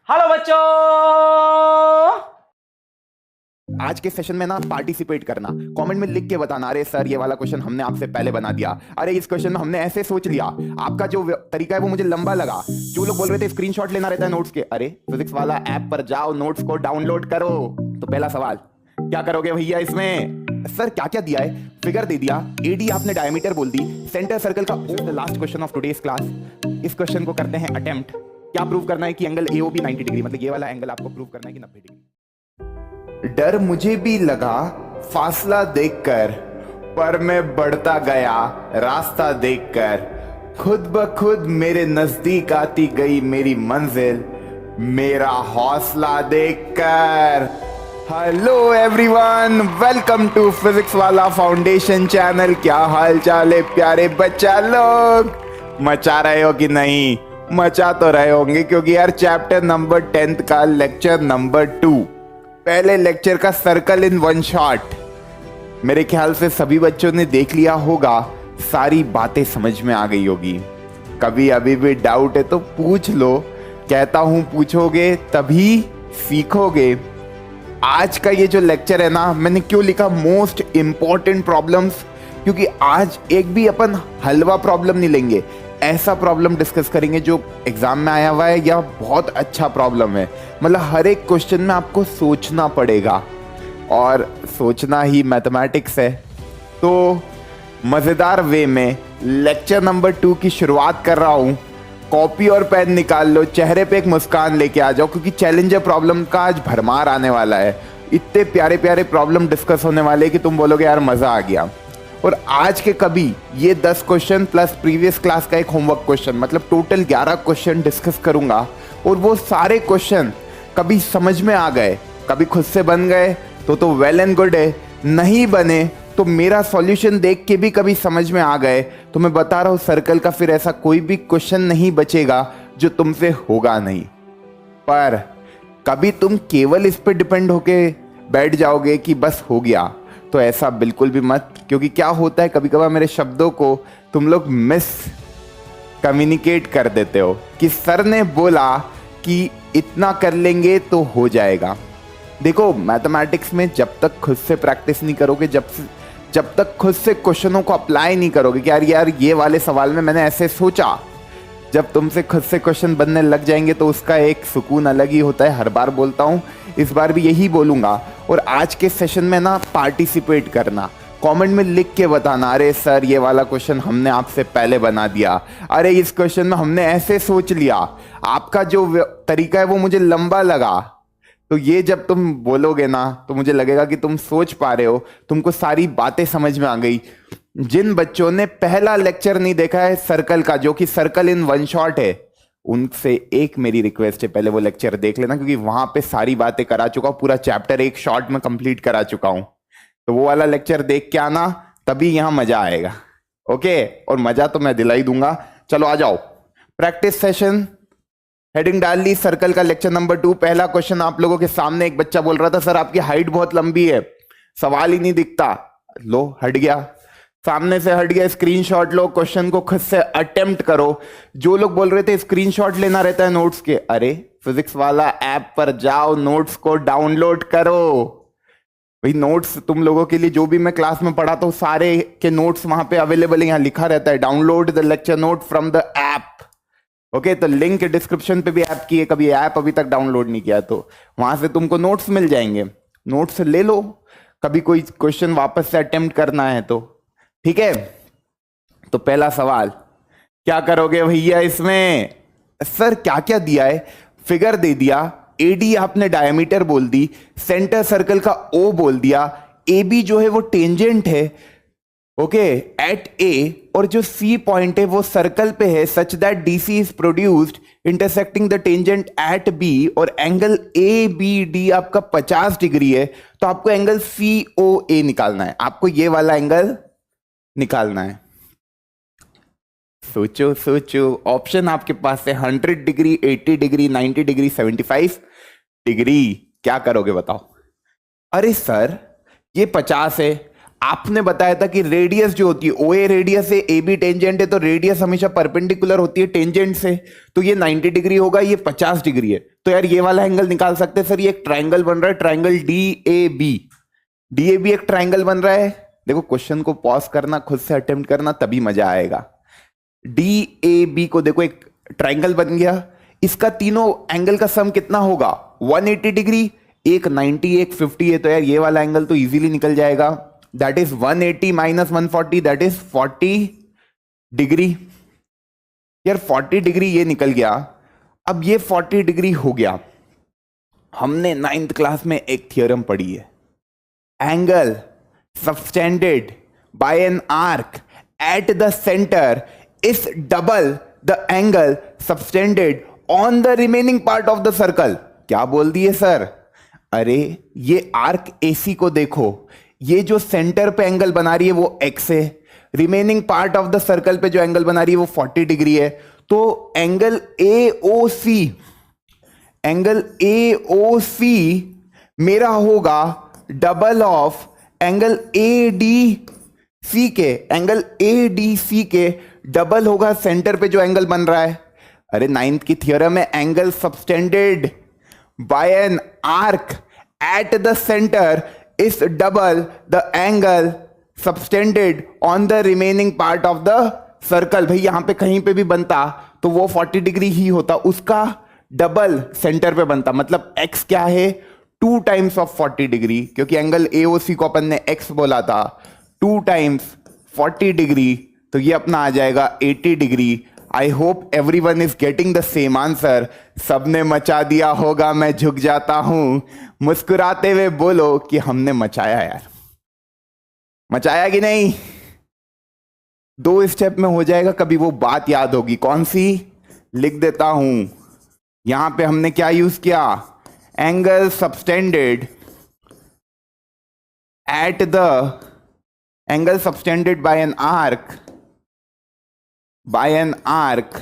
Hello बच्चों। आज के सेशन में ना पार्टिसिपेट करना, कमेंट में लिख के बताना, अरे सर ये वाला क्वेश्चन हमने आपसे पहले बना दिया, अरे इस क्वेश्चन में हमने ऐसे सोच लिया, आपका जो तरीका है वो मुझे लंबा लगा। जो लोग बोल रहे थे स्क्रीनशॉट लेना रहता है नोट्स के, अरे फिजिक्स वाला ऐप पर जाओ, नोट्स को डाउनलोड करो। तो पहला सवाल, क्या करोगे भैया इसमें? सर क्या क्या दिया है? फिगर दे दिया, एडी आपने डायमीटर बोल दी, सेंटर सर्कल का the last question of today's class. इस क्वेश्चन को करते हैं अटेम्प्ट। क्या प्रूव करना है कि एंगल एओबी 90 डिग्री, मतलब ये वाला एंगल आपको प्रूव करना है कि 90 डिग्री। डर मुझे भी लगा फासला देखकर, पर मैं बढ़ता गया रास्ता देखकर। खुद ब खुद मेरे नजदीक आती गई मेरी मंजिल, मेरा हौसला देखकर। Hello everyone, welcome to physics वाला फाउंडेशन चैनल। क्या हाल चाल है प्यारे बच्चा लोग? मचा रहे हो कि नहीं? मचा तो रहे होंगे, क्योंकि यार चैप्टर नंबर 10 का लेक्चर नंबर 2, पहले लेक्चर का सर्कल इन वन शॉट, मेरे ख्याल से सभी बच्चों ने देख लिया होगा। सारी बातें समझ में आ गई होगी। कभी अभी भी डाउट है तो पूछ लो, कहता हूं पूछोगे तभी सीखोगे। आज का ये जो लेक्चर है ना, मैंने क्यों लिखा मोस्ट इंपॉर्टेंट प्रॉब्लम्स, क्योंकि आज एक भी अपन हलवा प्रॉब्लम नहीं लेंगे, ऐसा प्रॉब्लम डिस्कस करेंगे जो एग्जाम में आया हुआ है या बहुत अच्छा प्रॉब्लम है। मतलब हर एक क्वेश्चन में आपको सोचना पड़ेगा, और सोचना ही मैथमेटिक्स है। तो मजेदार वे में लेक्चर नंबर 2 की शुरुआत कर रहा हूं। कॉपी और पेन निकाल लो, चेहरे पे एक मुस्कान लेके आ जाओ, क्योंकि चैलेंजर प्रॉब्लम का आज भरमार आने वाला है। इतने प्यारे प्यारे प्रॉब्लम डिस्कस होने वाले कि तुम बोलोगे यार मजा आ गया। और आज के कभी ये 10 क्वेश्चन प्लस प्रीवियस क्लास का एक होमवर्क क्वेश्चन, मतलब टोटल 11 क्वेश्चन डिस्कस करूंगा। और वो सारे क्वेश्चन कभी समझ में आ गए, कभी खुद से बन गए तो वेल एंड गुड है, नहीं बने तो मेरा सॉल्यूशन देख के भी कभी समझ में आ गए तो मैं बता रहा हूं सर्कल का फिर ऐसा कोई भी क्वेश्चन नहीं बचेगा जो तुमसे होगा नहीं। पर कभी तुम केवल इस पे डिपेंड होके बैठ जाओगे कि बस हो गया, तो ऐसा बिल्कुल भी मत। क्योंकि क्या होता है, कभी कभार मेरे शब्दों को तुम लोग मिस कम्युनिकेट कर देते हो कि सर ने बोला कि इतना कर लेंगे तो हो जाएगा। देखो मैथमेटिक्स में जब तक खुद से प्रैक्टिस नहीं करोगे, जब तक खुद से क्वेश्चनों को अप्लाई नहीं करोगे कि यार ये वाले सवाल में मैंने ऐसे सोचा, जब तुमसे खुद से क्वेश्चन बनने लग जाएंगे तो उसका एक सुकून अलग ही होता है। हर बार बोलता हूँ, इस बार भी यही बोलूंगा। और आज के सेशन में ना पार्टिसिपेट करना, कमेंट में लिख के बताना, अरे सर ये वाला क्वेश्चन हमने आपसे पहले बना दिया, अरे इस क्वेश्चन में हमने ऐसे सोच लिया, आपका जो तरीका है वो मुझे लंबा लगा। तो ये जब तुम बोलोगे ना तो मुझे लगेगा कि तुम सोच पा रहे हो, तुमको सारी बातें समझ में आ गई। जिन बच्चों ने पहला लेक्चर नहीं देखा है सर्कल का, जो कि सर्कल इन वन शॉट है, उनसे एक मेरी रिक्वेस्ट है, पहले वो लेक्चर देख लेना, क्योंकि वहां पे सारी बातें करा चुका हूं, पूरा चैप्टर एक शॉट में कंप्लीट करा चुका हूं। तो वो वाला लेक्चर देख के आना, तभी यहां मजा आएगा। ओके, और मजा तो मैं दिला ही दूंगा। चलो आ जाओ, प्रैक्टिस सेशन, हेडिंग डाल ली, सर्कल का लेक्चर नंबर 2। पहला क्वेश्चन आप लोगों के सामने, एक बच्चा बोल रहा था सर आपकी हाइट बहुत लंबी है, सवाल ही नहीं दिखता। लो हट गया, सामने से हट गया, स्क्रीनशॉट लो, क्वेश्चन को खुद से अटेम्प्ट करो। जो लोग बोल रहे थे स्क्रीनशॉट लेना रहता है नोट्स के, अरे फिजिक्स वाला ऐप पर जाओ, नोट्स को डाउनलोड करो। भाई नोट्स तुम लोगों के लिए जो भी मैं क्लास में पढ़ाता हूं सारे के नोट्स वहां पे अवेलेबल है, यहां लिखा रहता है download the lecture note from the app. Okay, तो लिंक डिस्क्रिप्शन पे भी ऐप की है, कभी ऐप अभी तक डाउनलोड नहीं किया तो वहां से तुमको नोट्स मिल जाएंगे, नोट्स ले लो, कभी कोई क्वेश्चन वापस से अटेम्प्ट करना है तो। ठीक है, तो पहला सवाल, क्या करोगे भैया इसमें? सर क्या क्या दिया है? फिगर दे दिया, एडी आपने डायमीटर बोल दी, सेंटर सर्कल का ओ बोल दिया, ए बी जो है वो टेंजेंट है, ओके, एट ए, और जो सी पॉइंट है वो सर्कल पे है, such that DC is produced intersecting the tangent at B, और एंगल ए बी डी आपका 50 डिग्री है, तो आपको एंगल सी ओ ए निकालना है, आपको ये वाला एंगल निकालना है। सोचो सोचो, ऑप्शन आपके पास है 100 डिग्री, 80 डिग्री, 90 डिग्री, 75 डिग्री। क्या करोगे बताओ? अरे सर ये 50 है, आपने बताया था कि रेडियस जो होती है ओ ए रेडियस है, ए बी टेंजेंट है, तो रेडियस हमेशा परपेंडिकुलर होती है टेंजेंट से, तो ये 90 डिग्री होगा, ये 50 डिग्री है, तो यार ये वाला एंगल निकाल सकते हैं सर। ये एक ट्राइंगल बन रहा है, triangle D A B, D A B एक ट्राइंगल बन रहा है। देखो क्वेश्चन को पॉज करना, खुद से अटेम्प्ट करना, तभी मजा आएगा। डी ए बी को देखो एक ट्राइंगल बन गया, इसका तीनों एंगल का सम कितना होगा 180 डिग्री, एक 90 एक 50 है, तो यार ये वाला एंगल तो इजीली निकल जाएगा, that is 180 minus 140, that is 40 degree. यार 40 डिग्री ये निकल गया। अब ये 40 डिग्री हो गया। हमने 9th क्लास में एक थ्योरम पढ़ी है, angle subtended by an arc at the centre is double the angle subtended on the remaining part of the circle. क्या बोल दिए सर? अरे ये आर्क एसी को देखो, ये जो सेंटर पे एंगल बना रही है वो एक्स है, remaining part of the circle पे जो एंगल बना रही है वो 40 डिग्री है, तो angle A O C, angle A O C मेरा होगा double of angle A D C के, एंगल ए डी सी के डबल होगा सेंटर पे जो एंगल बन रहा है। अरे 9th की थ्योरम है, angle subtended by an arc at the centre is double the angle subtended on the remaining part of the circle. भाई यहां पे कहीं पे भी बनता तो वो 40 डिग्री ही होता, उसका डबल सेंटर पे बनता, मतलब x क्या है 2 टाइम्स ऑफ 40 डिग्री, क्योंकि एंगल AOC को अपन ने x बोला था, 2 टाइम्स 40 डिग्री, तो ये अपना आ जाएगा 80 degree. I hope everyone is getting the same answer. सबने मचा दिया होगा, मैं झुक जाता हूं, मुस्कुराते हुए बोलो कि हमने मचाया। यार मचाया कि नहीं? 2 स्टेप में हो जाएगा, कभी वो बात याद होगी, कौन सी? लिख देता हूं। यहां पे हमने क्या यूज किया? Angle subtended at the angle subtended by an arc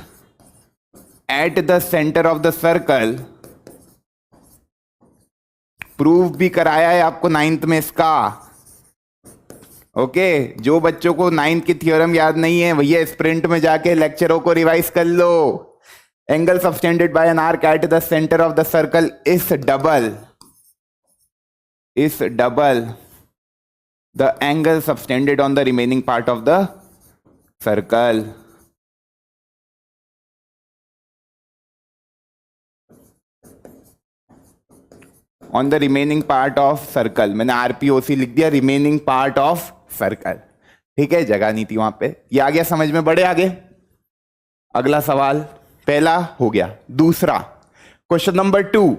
at the centre of the circle. Proof भी कराया है आपको 9th में इसका। ओके जो बच्चों को 9th की थ्योरम याद नहीं है भैया स्प्रिंट में जाके लेक्चरों को रिवाइज कर लो। Angle subtended by an arc at the centre of the circle is double the angle subtended on the remaining part of the circle. On the remaining part of circle, मैंने RPOC लिख दिया, remaining part of circle. ठीक है, जगह नहीं थी वहां पे। ये आ गया समझ में? बढ़े आगे। अगला सवाल, पहला हो गया। दूसरा क्वेश्चन नंबर 2,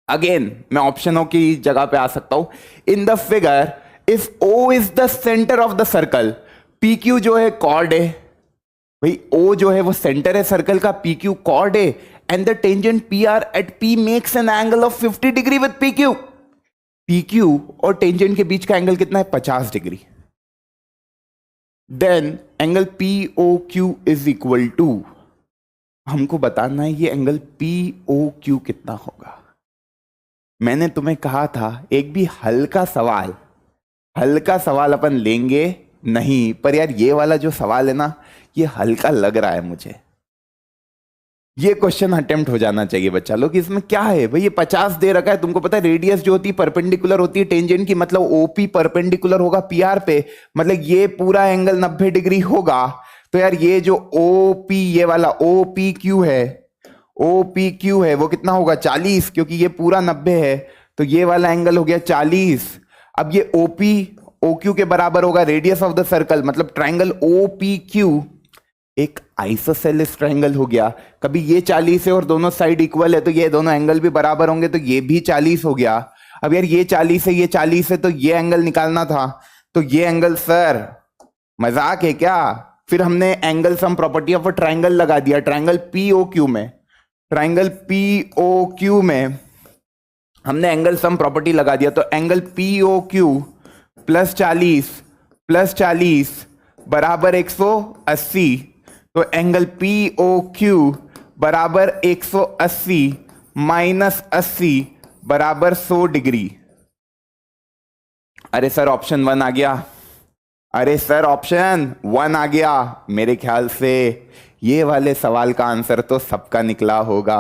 अगेन मैं ऑप्शनों की जगह पे आ सकता हूं। In the figure if O is the centre of the circle, P Q जो है कॉर्ड है, भाई ओ जो है वो सेंटर है सर्कल का, पी क्यू कॉर्ड है, and the tangent P R at P makes an angle of 50 degree with P Q. P Q और टेंजेंट के बीच का एंगल कितना है? 50 degree. Then angle P O Q is equal to, हमको बताना है ये एंगल पी ओ क्यू कितना होगा। मैंने तुम्हें कहा था एक भी हल्का सवाल अपन लेंगे नहीं, पर यार ये वाला जो सवाल है ना, ये हल्का लग रहा है मुझे। ये क्वेश्चन अटेम्प्ट हो जाना चाहिए बच्चा लोग। इसमें क्या है भाई, ये 50 दे रखा है, तुमको पता है रेडियस जो होती है परपेंडिकुलर होती है टेंजेंट की, मतलब ओपी परपेंडिकुलर होगा पीआर पे, मतलब ये पूरा एंगल 90 डिग्री होगा। तो यार ये जो ओपी, ये वाला ओपीक्यू है वो कितना होगा? 40, क्योंकि ये पूरा 90 है, तो ये वाला एंगल हो गया 40। अब ये ओपी ओक्यू के बराबर होगा रेडियस ऑफ द सर्कल, मतलब ट्राइंगल ओपीक्यू एक आइसोसेलेस ट्राइंगल हो गया। कभी ये 40 है और दोनों साइड इक्वल है, तो ये दोनों एंगल भी बराबर होंगे, तो ये भी 40 हो गया। अब यार ये 40 है, ये 40 है, तो ये एंगल निकालना था, तो ये एंगल सर मजाक है क्या? फिर हमने angle sum property of a triangle लगा दिया, ट्राइंगल पीओक्यू में हमने एंगल सम प्रॉपर्टी लगा दिया, तो एंगल पीओक्यू प्लस 40 बराबर 180, तो एंगल पी ओ क्यू बराबर 180 माइनस 80 बराबर 100 डिग्री। अरे सर ऑप्शन 1 आ गया। अरे सर ऑप्शन 1 आ गया। मेरे ख्याल से ये वाले सवाल का आंसर तो सबका निकला होगा,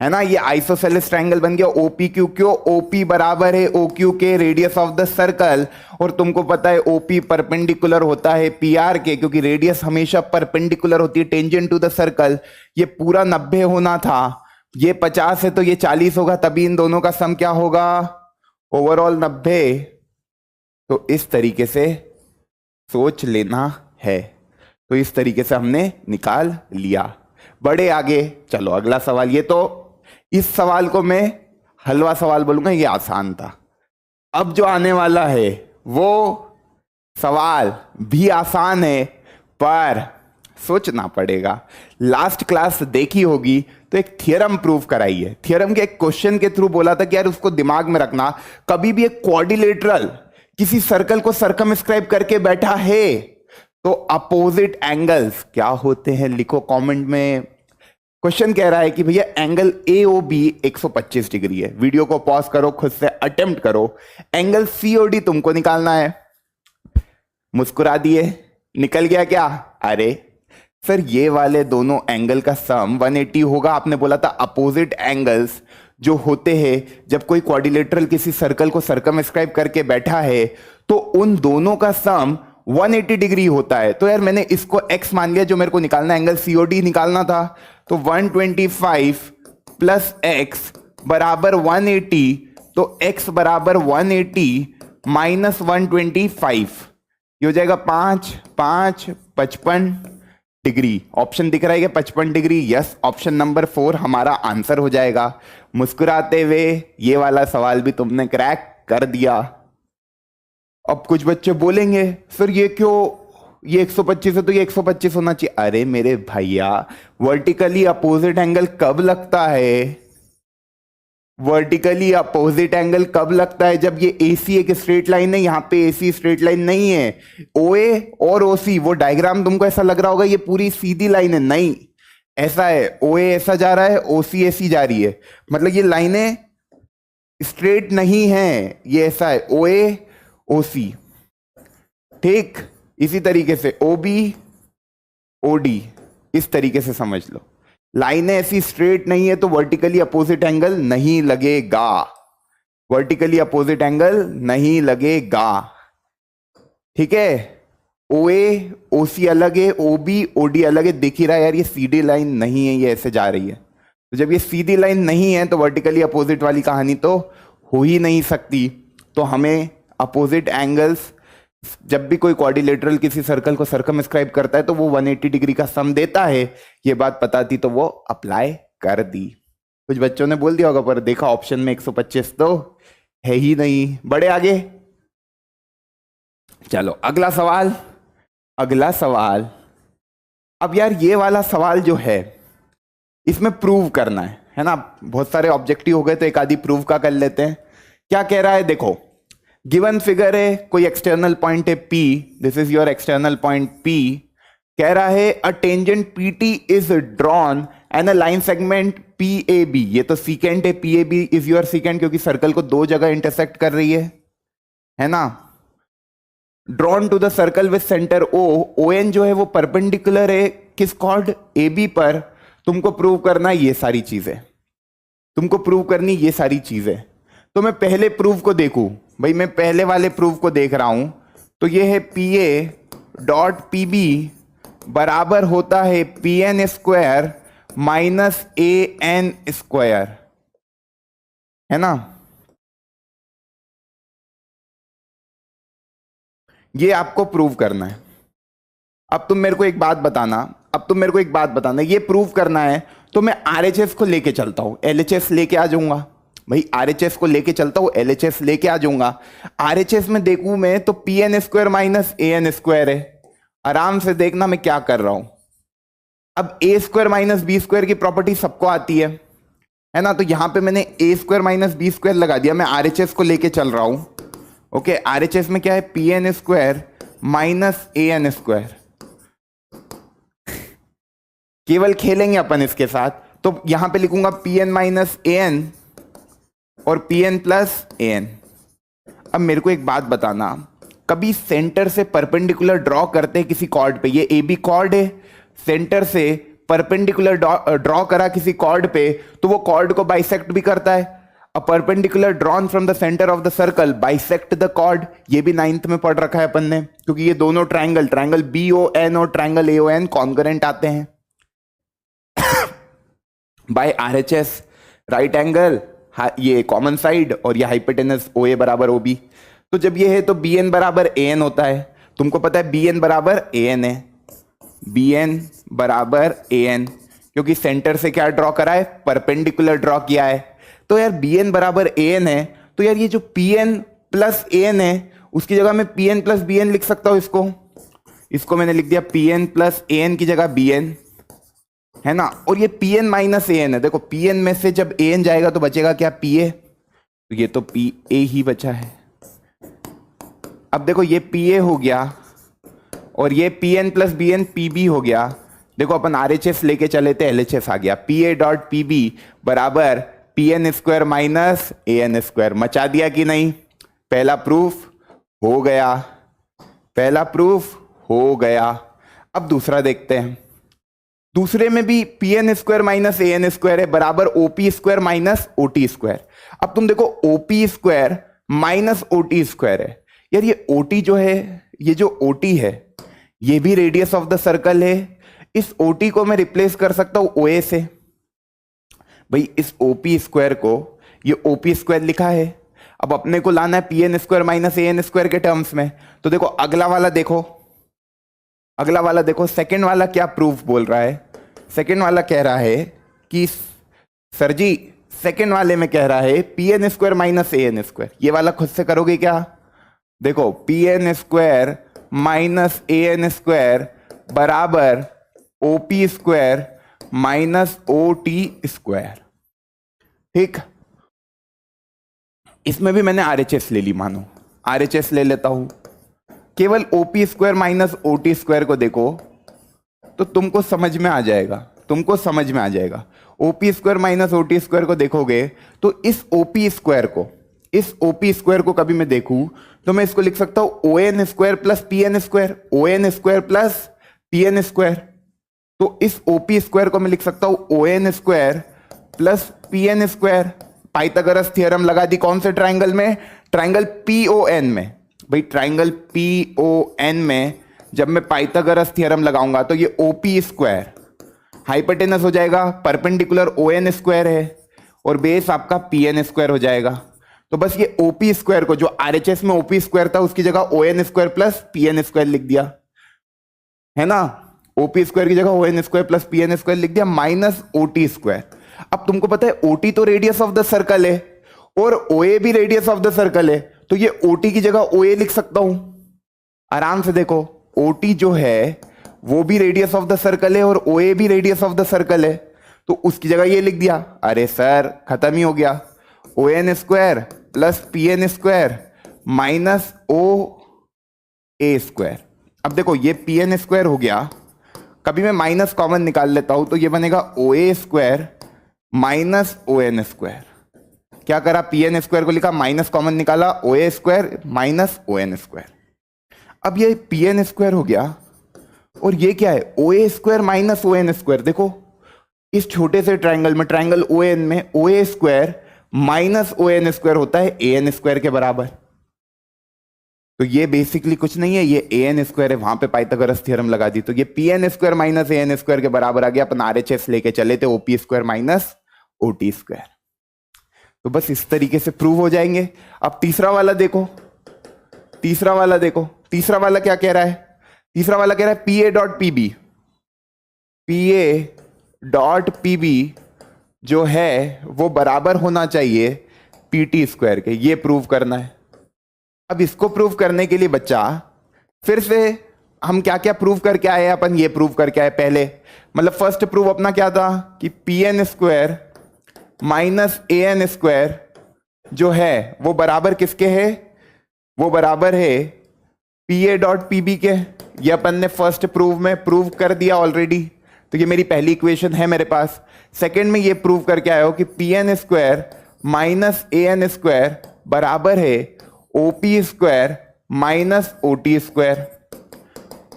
है ना। ये आइसोसेलेस ट्रायंगल बन गया ओपी क्यू क्यू। ओपी बराबर है ओ क्यू के रेडियस ऑफ द सर्कल, और तुमको पता है ओपी परपेंडिकुलर होता है पीआर के, क्योंकि रेडियस हमेशा परपेंडिकुलर होती है टेंजेंट टू द सर्कल। ये पूरा 90 होना था, ये 50 है तो ये 40 होगा, तभी इन दोनों का सम क्या होगा, ओवरऑल 90। तो इस तरीके से सोच लेना है। तो इस तरीके से हमने निकाल लिया। बड़े आगे चलो अगला सवाल। ये तो इस सवाल को मैं हलवा सवाल बोलूंगा, ये आसान था। अब जो आने वाला है वो सवाल भी आसान है, पर सोचना पड़ेगा। लास्ट क्लास देखी होगी तो एक थियरम प्रूव कराई है। थियरम के एक क्वेश्चन के थ्रू बोला था कि यार उसको दिमाग में रखना, कभी भी एक क्वाड्रिलेटरल किसी सर्कल को सर्कमस्क्राइब करके बैठा है तो अपोजिट एंगल्स क्या होते हैं, लिखो कमेंट में। क्वेश्चन कह रहा है कि भैया angle A O B 125 degree है। वीडियो को पॉज करो, खुद से अटेम्प्ट करो। एंगल सी ओ डी तुमको निकालना है। मुस्कुरा दिए, निकल गया क्या? अरे सर ये वाले दोनों एंगल का सम 180 होगा। आपने बोला था अपोजिट एंगल्स जो होते हैं जब कोई क्वाड्रिलेटरल किसी सर्कल को सर्कमस्क्राइब करके बैठा है तो उन दोनों का सम 180 डिग्री होता है। तो यार मैंने इसको x मान लिया, जो मेरे को निकालना एंगल सीओडी निकालना था। तो 125 प्लस x बराबर 180, तो x बराबर 180 माइनस 125, ये हो जाएगा 5 5 55 डिग्री। ऑप्शन दिख रहा है कि 55 डिग्री। यस, ऑप्शन नंबर 4 हमारा आंसर हो जाएगा। मुस्कुराते हुए ये वाला सवाल भी तुमने क्रैक कर दिया। अब कुछ बच्चे बोलेंगे सर ये क्यों, ये 125 है तो ये 125 होना चाहिए। अरे मेरे भैया, वर्टिकली अपोजिट एंगल कब लगता है? वर्टिकली अपोजिट एंगल कब लगता है? जब ये AC एक स्ट्रेट लाइन है, यहाँ पे AC स्ट्रेट लाइन नहीं है। OA और OC, वो डायग्राम तुमको ऐसा लग रहा होगा ये पूरी सीधी लाइन है, नहीं ऐसा है। OA ऐसा जा रहा है, OC ऐसी जा रही है, मतलब ये लाइनें स्ट्रेट नहीं है, ये ऐसा है OA OC। ठीक इसी तरीके से OB OD, इस तरीके से समझ लो। लाइनें ऐसी स्ट्रेट नहीं है तो वर्टिकली अपोजिट एंगल नहीं लगेगा, वर्टिकली अपोजिट एंगल नहीं लगेगा। ठीक है, OA OC अलग है, OB OD अलग है। दिख ही रहा है यार ये सीधी लाइन नहीं है, ये ऐसे जा रही है। तो जब ये सीधी लाइन नहीं है तो वर्टिकली अपोजिट वाली कहानी तो हो ही नहीं सकती। तो हमें अपोजिट एंगल्स, जब भी कोई क्वाड्रिलेटरल किसी सर्कल को सर्कमस्क्राइब करता है तो वो 180 डिग्री का सम देता है। ये बात पता थी तो वो अप्लाई कर दी। कुछ बच्चों ने बोल दिया होगा पर देखा ऑप्शन में 125 तो है ही नहीं। बड़े आगे चलो अगला सवाल। अगला सवाल, अब यार ये वाला सवाल जो है इसमें प्रूव करना है ना। बहुत सारे ऑब्जेक्टिव हो गए तो एक आधी प्रूव का कर लेते हैं। क्या कह रहा है देखो, गिवन फिगर है, कोई एक्सटर्नल पॉइंट है P, this is your external point P। कह रहा है a tangent PT is drawn and a line segment PAB, ये तो सीकेंट है, PAB इज योर सीकेंट क्योंकि सर्कल को दो जगह इंटरसेक्ट कर रही है ना। Drawn to the circle with centre O, ON जो है वो परपेंडिकुलर है किस कॉर्ड AB पर। तुमको प्रूव करना ये सारी चीजें, तुमको प्रूव करनी ये सारी चीजें। तो मैं पहले प्रूफ को देखूं, भाई मैं पहले वाले प्रूफ को देख रहा हूं। तो ये है PA डॉट PB बराबर होता है PN square minus AN square, है ना। ये आपको प्रूव करना है। अब तुम मेरे को एक बात बताना, ये प्रूव करना है तो मैं RHS को लेके चलता हूं, LHS लेके आ जाऊंगा। भाई RHS को लेके चलता हूं, LHS लेके आ जाऊंगा। RHS में देखूं मैं तो PN square minus AN square है। आराम से देखना मैं क्या कर रहा हूं। अब A square minus B square की प्रॉपर्टी सबको आती है ना। तो यहां पे मैंने A square minus B square लगा दिया, मैं RHS को लेके चल रहा हूं। ओके, RHS में क्या है PN square minus AN square. केवल खेलेंगे अपन इसके साथ, तो यहां पे लिखूंगा PN माइनस AN और PN प्लस AN। अब मेरे को एक बात बताना, कभी सेंटर से परपेंडिकुलर ड्रॉ करते हैं किसी कॉर्ड पे, ये ए बी कॉर्ड है, सेंटर से परपेंडिकुलर ड्रॉ करा किसी कॉर्ड पे, तो वो कॉर्ड को बाइसेक्ट भी करता है। A perpendicular drawn from the centre of the circle bisect the chord, ये भी 9th में पढ़ रखा है अपन ने, क्योंकि ये दोनों ट्राइंगल बी ओ एन और triangle A O N concurrent आते हैं। बाय आरएचएस राइट एंगल, ये कॉमन साइड और ये हाइपोटेनस ओ ए बराबर ओ बी। तो जब ये है तो बी एन बराबर ए एन होता है, तुमको पता है बी एन बराबर ए एन है, बी एन बराबर ए एन, क्योंकि सेंटर से क्या ड्रॉ करा है, परपेंडिकुलर ड्रॉ किया है। तो यार बी एन बराबर ए एन है, तो यार ये जो P N plus A N है उसकी जगह मैं P N plus B N लिख सकता हूं। इसको मैंने लिख दिया P N plus A N की जगह बी एन, है ना। और ये P N minus A N है, देखो पी एन में से जब ए एन जाएगा तो बचेगा क्या, पी ए, तो ये तो पी ए ही बचा है। अब देखो ये पी ए हो गया और ये P N plus B N P B हो गया। देखो अपन आर एच एस लेके चले थे, एल एच एस आ गया, P A dot P B बराबर P N square minus A N square. मचा दिया कि नहीं, पहला प्रूफ हो गया, पहला प्रूफ हो गया। अब दूसरा देखते हैं, दूसरे में भी P N square minus A N square है बराबर OP square minus O T square. अब तुम देखो OP square minus O T square है, यार ये ओ टी जो है, ये जो ओ टी है ये भी रेडियस ऑफ द सर्कल है। इस ओ टी को मैं रिप्लेस कर सकता हूं ओ ए से, भाई इस ओपी स्क्वायर को ये ओपी स्क्वायर लिखा है, अब अपने को लाना है P N square minus A N square के टर्म्स में। तो देखो अगला वाला देखो, अगला वाला देखो, सेकंड वाला क्या प्रूफ बोल रहा है, सेकंड वाला कह रहा है कि सर जी सेकंड वाले में कह रहा है P N square minus A N square. ये वाला खुद से करोगे क्या, देखो P N square minus A N square बराबर OP square minus O T square, ठीक। इसमें भी मैंने आरएचएस ले ली, मानो आरएचएस ले लेता हूं, केवल OP square minus O T square को देखो तो तुमको समझ में आ जाएगा, तुमको समझ में आ जाएगा। OP square minus O T square को देखोगे तो इस ओपी स्क्वायर को, इस ओपी स्क्वायर को कभी मैं देखूं तो मैं इसको लिख सकता हूं O N square plus P N square, O N square plus P N square. तो इस ओपी स्क्वायर को मैं लिख सकता हूं O N square plus P N square. Pythagoras theorem लगा दी कौन से ट्राइंगल में, ट्राइंगल पी ओ एन में। भाई ट्राइंगल पी ओ एन में जब मैं पाइथागोरस थ्योरम लगाऊंगा तो ये ओपी स्क्वायर हाइपोटेनस हो जाएगा, परपेंडिकुलर ओ एन स्क्वायर है और बेस आपका पी एन स्क्वायर हो जाएगा। तो बस ये ओपी स्क्वायर को, जो आरएचएस में ओपी स्क्वायर था उसकी जगह O N square plus P N square लिख दिया, है ना। ओपी स्क्वायर की जगह O N square plus P N square लिख दिया माइनस ओ टी स्क्वायर। अब तुमको पता है ओ टी तो रेडियस ऑफ द सर्कल है और ओ ए भी रेडियस ऑफ द सर्कल है, तो ये ओ टी की जगह ओ ए लिख सकता हूं आराम से। देखो ओ टी जो है वो भी रेडियस ऑफ द सर्कल है और ओ ए भी रेडियस ऑफ द सर्कल है, तो उसकी जगह ये लिख दिया। अरे सर खत्म ही हो गया, O N square plus P N square minus O A square. अब देखो ये पी एन स्क्वायर हो गया, कभी मैं माइनस कॉमन निकाल लेता हूं तो ये बनेगा O A square minus O N square. क्या करा, पी एन स्क्वायर को लिखा, माइनस कॉमन निकाला, O A square minus O N square. अब ये पी एन स्क्वायर हो गया और ये क्या है, O A square minus O N square. देखो इस छोटे से ट्राइंगल में, ट्राइंगल ओ एन में O A square minus O N square होता है ए एन स्क्वायर के बराबर। तो ये बेसिकली कुछ नहीं है, ये ए एन स्क्वायर है, वहां पे पाइथागोरस थ्योरम लगा दी, तो ये P N square minus A N square के बराबर आ गया। अपन आरएचएस लेके चले थे OP square minus O T square. तो बस इस तरीके से प्रूव हो जाएंगे। अब तीसरा वाला देखो, तीसरा वाला देखो, तीसरा वाला क्या कह रहा है, तीसरा वाला कह रहा है P A dot P B, P A dot P B जो है वो बराबर होना चाहिए पी टी स्क्वायर के, ये प्रूव करना है। अब इसको प्रूव करने के लिए बच्चा फिर से हम क्या क्या प्रूव करके आए, अपन ये प्रूव करके आए पहले, मतलब फर्स्ट प्रूव अपना क्या था कि P N square minus A N square जो है वो बराबर किसके है, वो बराबर है P A dot P B के। ये अपन ने फर्स्ट प्रूव में प्रूव कर दिया ऑलरेडी, तो ये मेरी पहली इक्वेशन है मेरे पास। सेकंड में ये प्रूव करके आया हो कि P N square minus A N square बराबर है OP square minus OT square.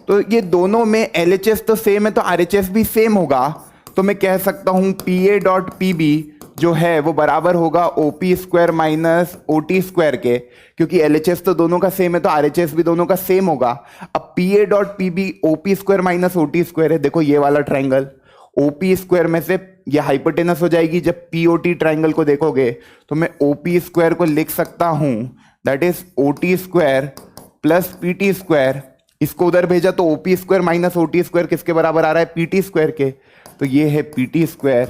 तो ये दोनों में एलएचएस तो सेम है तो आरएचएस भी सेम होगा, तो मैं कह सकता हूं पीए डॉट पीबी जो है वो बराबर होगा OP square minus OT square के, क्योंकि एलएचएस तो दोनों का सेम है तो आरएचएस भी दोनों का सेम होगा। अब PA dot PB OP square minus OT square है, देखो ये वाला ट्राइंगल, ओपी स्क्वायर में से ये हाइपोटेनस हो जाएगी। जब पीओटी ट्राइंगल को देखोगे तो मैं ओपी स्क्वायर को लिख सकता हूं that is OT square plus PT square. इसको उधर भेजा तो OP square minus OT square किसके बराबर आ रहा है, पीटी स्क्वायर के, तो ये है पीटी स्क्वायर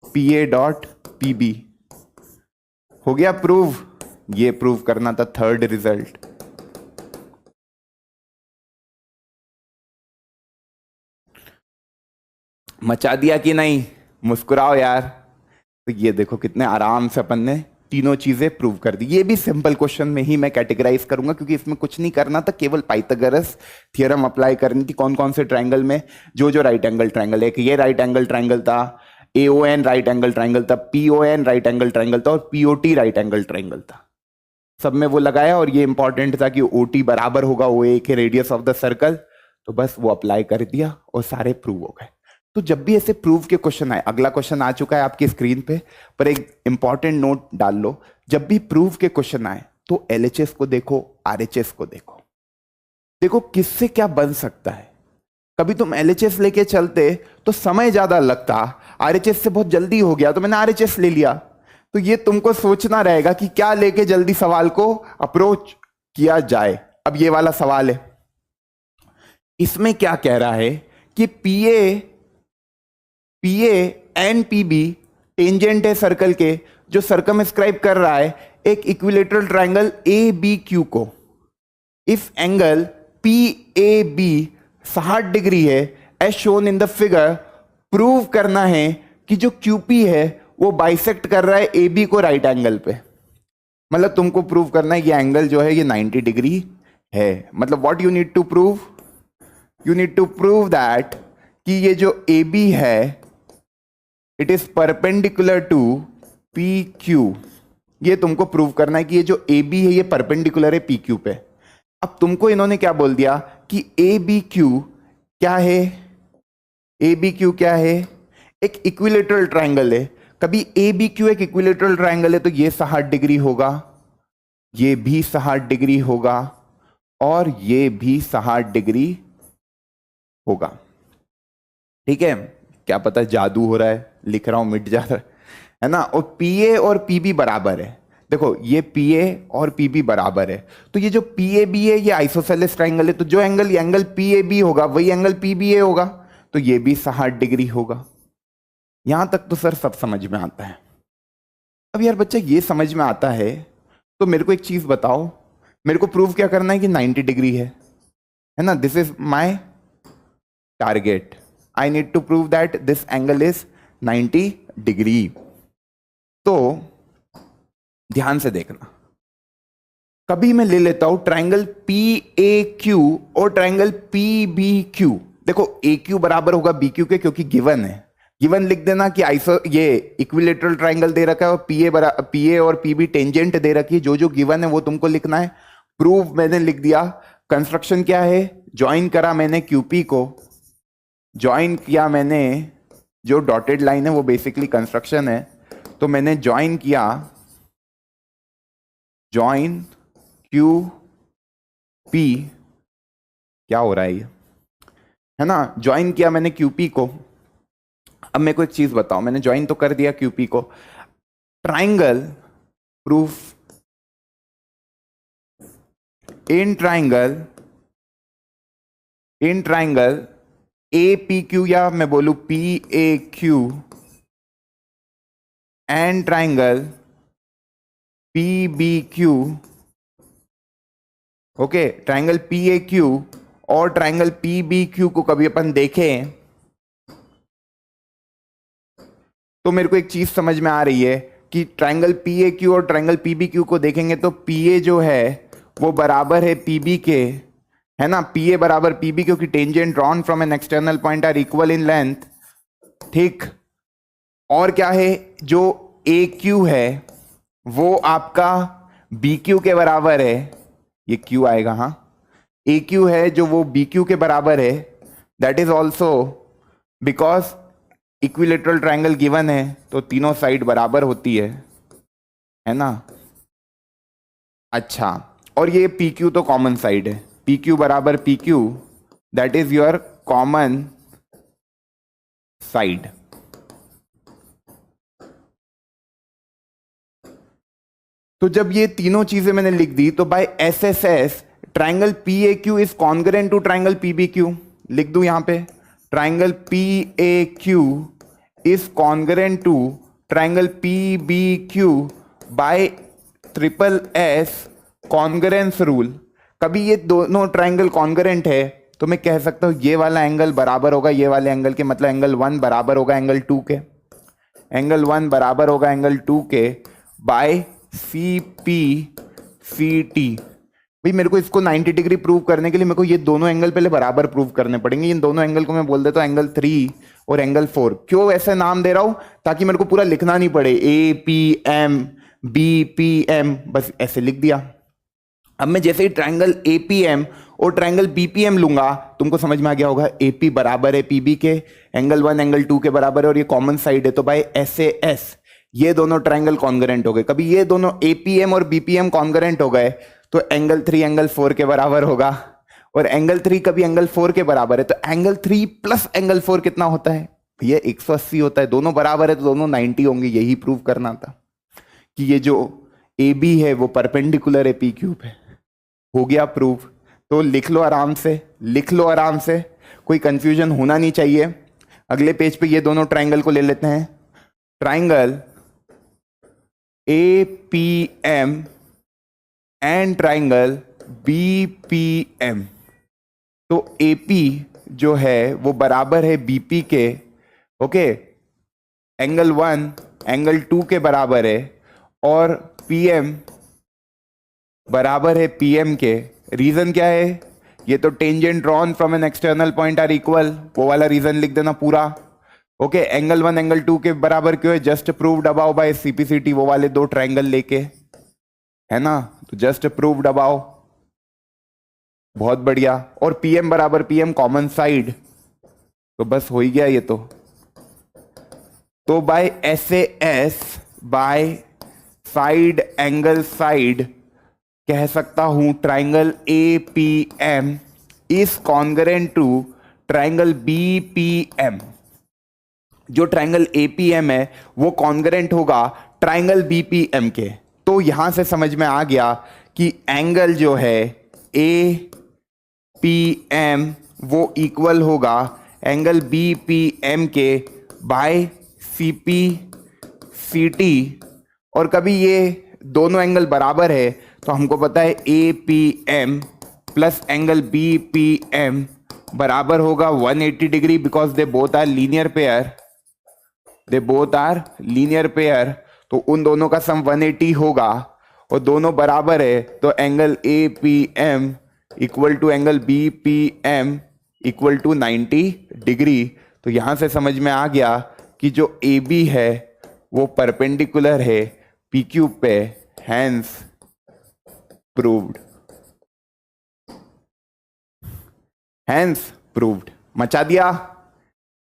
पीए डॉट पीबी। हो गया प्रूव, ये प्रूव करना था थर्ड रिजल्ट। मचा दिया कि नहीं, मुस्कुराओ यार। तो ये देखो कितने आराम से अपन ने तीनों चीजें प्रूव कर दी। ये भी सिंपल क्वेश्चन में ही मैं कैटेगराइज करूंगा क्योंकि इसमें कुछ नहीं करना था, केवल पाइथागोरस थ्योरम अप्लाई करनी थी। कौन कौन से ट्राइंगल में, जो जो राइट एंगल ट्राइंगल है, ये राइट एंगल ट्राइंगल था, एओएन राइट एंगल ट्राइंगल था, पीओएन राइट एंगल ट्राइंगल था और पीओटी राइट एंगल ट्राइंगल था, सब में वो लगाया। और ये इंपॉर्टेंट था कि ओटी बराबर होगा ओए के रेडियस ऑफ द सर्कल, तो बस वो अप्लाई कर दिया और सारे प्रूव हो गए। तो जब भी ऐसे प्रूव के क्वेश्चन आए, अगला क्वेश्चन आ चुका है आपकी स्क्रीन पे, पर एक इंपॉर्टेंट नोट डाल लो, जब भी प्रूव के क्वेश्चन आए तो एलएचएस को देखो, आरएचएस को देखो, देखो किससे क्या बन सकता है। कभी तुम एलएचएस लेके चलते तो समय ज्यादा लगता, आरएचएस से बहुत जल्दी हो गया तो मैंने आरएचएस ले लिया। तो ये तुमको सोचना रहेगा कि क्या लेके जल्दी सवाल को अप्रोच किया जाए। अब ये वाला सवाल है, इसमें क्या कह रहा है कि पीए एंड पीबी टेंजेंट है सर्कल के, जो सर्कमस्क्राइब कर रहा है एक equilateral triangle A B Q को। If angle P A B 60 degree है as shown in the figure, prove करना है कि जो क्यूपी है वो बाइसेक्ट कर रहा है ए बी को राइट एंगल पे। मतलब तुमको प्रूव करना है ये एंगल जो है ये 90 डिग्री है। मतलब what you need to prove, you need to prove that कि ये जो ए बी है it is perpendicular to P Q. ये तुमको प्रूव करना है कि ये जो ए बी है ये परपेंडिकुलर है पी क्यू पे। अब तुमको इन्होंने क्या बोल दिया कि ए बी क्यू क्या है, ए बी क्यू क्या है, एक इक्विलेटरल ट्राइंगल है। कभी ए बी क्यू एक इक्विलेटरल ट्राइंगल है तो ये 60 डिग्री होगा, ये भी 60 डिग्री होगा और ये भी 60 डिग्री होगा। ठीक है, क्या पता जादू हो रहा है, लिख रहा हूं मिट जा रहा है ना। और पीए और पीबी बराबर है, देखो ये पीए और पीबी बराबर है, तो ये जो पीए बी है ये आइसोसेलेस ट्राइंगल है, तो जो एंगल ये एंगल पीए बी होगा वही एंगल पीबीए होगा, तो ये भी 60 डिग्री होगा। यहां तक तो सर सब समझ में आता है। अब यार बच्चा ये समझ में आता है तो मेरे को एक चीज बताओ, मेरे को प्रूव क्या करना है कि 90 डिग्री है ना। This is my target, I need to prove that this angle is 90 degree. तो ध्यान से देखना, कभी मैं ले लेता हूं ट्राइंगल पी ए क्यू और ट्राइंगल पी बी क्यू। देखो ए क्यू बराबर होगा बी क्यू के, क्योंकि गिवन है, गिवन लिख देना कि आइसो ये इक्विलेटरल ट्राइंगल दे रखा है और पीए और पीबी टेंजेंट दे रखी है। जो जो गिवन है वो तुमको लिखना है। प्रूव मैंने लिख दिया। कंस्ट्रक्शन क्या है, ज्वाइन करा मैंने क्यूपी को, ज्वाइन किया मैंने, जो डॉटेड लाइन है वो बेसिकली कंस्ट्रक्शन है, तो मैंने ज्वाइन किया, ज्वाइन क्यू पी, क्या हो रहा है ये, है ना, ज्वाइन किया मैंने क्यूपी को। अब मेरे को एक चीज बताओ, मैंने ज्वाइन तो कर दिया क्यूपी को, triangle proof in triangle A P Q, या मैं बोलू P A Q and triangle P B Q. Okay, triangle P A Q और ट्राइंगल पी बी क्यू को कभी अपन देखें तो मेरे को एक चीज समझ में आ रही है कि ट्राइंगल पी ए क्यू और ट्राइंगल पी बी क्यू को देखेंगे तो पी ए जो है वो बराबर है पी बी के, है ना, पी ए बराबर पी बी, क्योंकि tangent drawn from an external point are equal in length. ठीक, और क्या है, जो ए क्यू है वो आपका बी क्यू के बराबर है, ये क्यू आएगा, हाँ, ए क्यू है जो वो बी क्यू के बराबर है, that is also because equilateral triangle given है तो तीनों साइड बराबर होती है ना। अच्छा, और ये पी क्यू तो कॉमन साइड है, पी क्यू बराबर P Q, that is your common side. तो जब ये तीनों चीजें मैंने लिख दी तो by S S S triangle P A Q is congruent to triangle P B Q, लिख दूं यहां पे, triangle P A Q is congruent to triangle P B Q by triple S congruence rule. कभी ये दोनों triangle congruent है तो मैं कह सकता हूं ये वाला एंगल बराबर होगा ये वाले एंगल के, मतलब एंगल 1 बराबर होगा एंगल 2 के, एंगल 1 बराबर होगा एंगल 2 के by C P C T. भाई मेरे को इसको 90 डिग्री प्रूव करने के लिए मेरे को ये दोनों एंगल पहले बराबर प्रूव करने पड़ेंगे। इन दोनों एंगल को मैं बोल देता हूँ एंगल 3 और एंगल 4। क्यों ऐसे नाम दे रहा हूं? ताकि मेरे को पूरा लिखना नहीं पड़े, A P M B P M, बस ऐसे लिख दिया। अब मैं जैसे ही ट्राइंगल ए पी एम और ट्राइंगल बी पी एम लूंगा, तुमको समझ में आ गया होगा ए पी बराबर है पी बी के, एंगल 1 एंगल 2 के बराबर है और ये कॉमन साइड है, तो बाय एस ए एस ये दोनों ट्राइंगल कॉन्ग्रेंट हो गए। कभी ये दोनों एपीएम और बीपीएम कॉन्ग्रेंट हो गए तो एंगल 3 एंगल 4 के बराबर होगा, और एंगल 3 कभी एंगल 4 के बराबर है तो एंगल 3 प्लस एंगल 4 कितना होता है? ये 180 होता है। दोनों बराबर है तो दोनों 90 होंगे, यही प्रूव करना था कि ये जो ए बी है वो परपेंडिकुलर है पी क्यू पे। हो गया प्रूव। तो लिख लो आराम से, लिख लो आराम से, कोई कंफ्यूजन होना नहीं चाहिए। अगले पेज पे ये दोनों ट्राइंगल को ले लेते हैं, triangle A P M and triangle B P M. तो ए पी जो है वो बराबर है बीपी के, ओके, एंगल 1 एंगल 2 के बराबर है, और पीएम बराबर है पीएम के। रीजन क्या है? ये तो tangent drawn from an external point are equal, वो वाला रीजन लिख देना पूरा। ओके, एंगल 1 एंगल 2 के बराबर क्यों है? Just proved above by CPCT, वो वाले दो ट्राइंगल लेके, है ना, तो जस्ट प्रूव्ड अबाउ, बहुत बढ़िया। और पीएम बराबर पीएम कॉमन साइड, तो बस हो ही गया ये तो by S A S by side angle side कह सकता हूं triangle A P M is congruent to triangle B P M. जो ट्राइंगल एपीएम है वो कॉन्ग्रेंट होगा ट्राइंगल बीपीएम के। तो यहां से समझ में आ गया कि एंगल जो है ए पी एम वो इक्वल होगा एंगल बीपीएम के बाय सीपी सीटी। और कभी ये दोनों एंगल बराबर है तो हमको पता है A P M plus angle B P M बराबर होगा 180 degree, because they both are linear pair, they both are linear pair. तो उन दोनों का सम 180 होगा और दोनों बराबर है, तो angle A P M equal to angle B P M equal to 90 degree. तो यहां से समझ में आ गया कि जो ए बी है वो परपेंडिकुलर है पी क्यू पे, हैंस प्रूव्ड, हैंस प्रूव्ड। मचा दिया,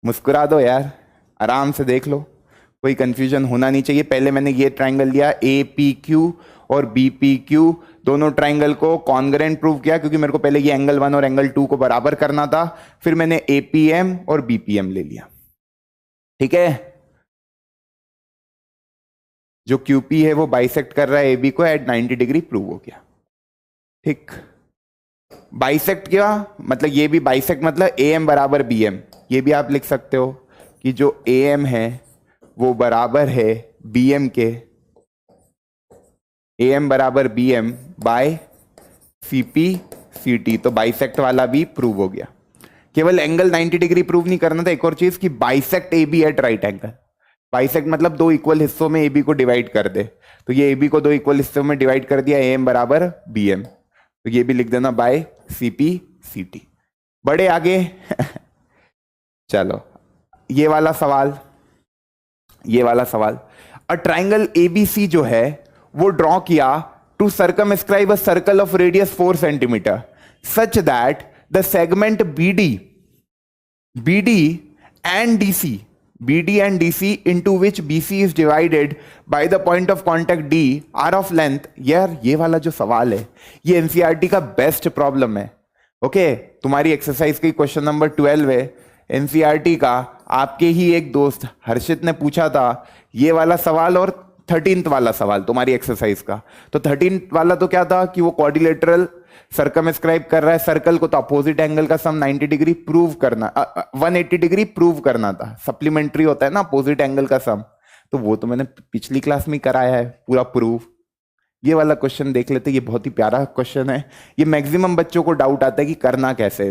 मुस्कुरा दो यार, आराम से देख लो, कोई कंफ्यूजन होना नहीं चाहिए। पहले मैंने ये ट्राइंगल लिया ए पी क्यू और बी पी क्यू, दोनों ट्राइंगल को कॉन्ग्रेंट प्रूव किया क्योंकि मेरे को पहले ये एंगल 1 और एंगल 2 को बराबर करना था। फिर मैंने ए पी एम और बी पी एम ले लिया, ठीक है। जो क्यूपी है वो बाइसेक्ट कर रहा है ए बी को एट 90 डिग्री, प्रूव हो गया, ठीक। बाइसेक्ट क्या मतलब? ये भी बाइसेक्ट मतलब ए एम बराबर बी एम, ये भी आप लिख सकते हो कि जो ए एम है वो बराबर है बी एम के, ए एम बराबर B M by C P C T. तो बाइसेक्ट वाला भी प्रूव हो गया। केवल एंगल 90 डिग्री प्रूव नहीं करना था, एक और चीज कि bisect A B at right angle. Bisect मतलब दो इक्वल हिस्सों में ए बी को डिवाइड कर दे, तो ये ए बी को दो इक्वल हिस्सों में डिवाइड कर दिया, ए एम बराबर बी एम, तो ये भी लिख देना by C P C T. बड़े आगे चलो ये वाला सवाल, ये वाला सवाल, अ ट्राइंगल एबीसी जो है वो ड्रॉ किया to circumscribe a circle of radius 4 centimeter such that the segment BD and DC into which BC is divided by the point of contact D are of length. यार ये वाला जो सवाल है ये एनसीईआरटी का बेस्ट प्रॉब्लम है. Okay तुम्हारी एक्सरसाइज की क्वेश्चन नंबर 12 है एनसीईआरटी का. आपके ही एक दोस्त हर्षित ने पूछा था ये वाला सवाल और 13th वाला सवाल तुम्हारी एक्सरसाइज का. तो 13th वाला तो क्या था कि वो क्वाड्रिलेटरल सर्कमस्क्राइब कर रहा है सर्कल को, तो अपोजिट एंगल का सम 90 डिग्री प्रूव करना 180 डिग्री प्रूव करना था. सप्लीमेंट्री होता है ना अपोजिट एंगल का सम, तो वो तो मैंने पिछली क्लास में कराया है पूरा प्रूफ. ये वाला क्वेश्चन देख लेते, ये बहुत ही प्यारा क्वेश्चन है. ये मैक्सिमम बच्चों को डाउट आता है कि करना कैसे है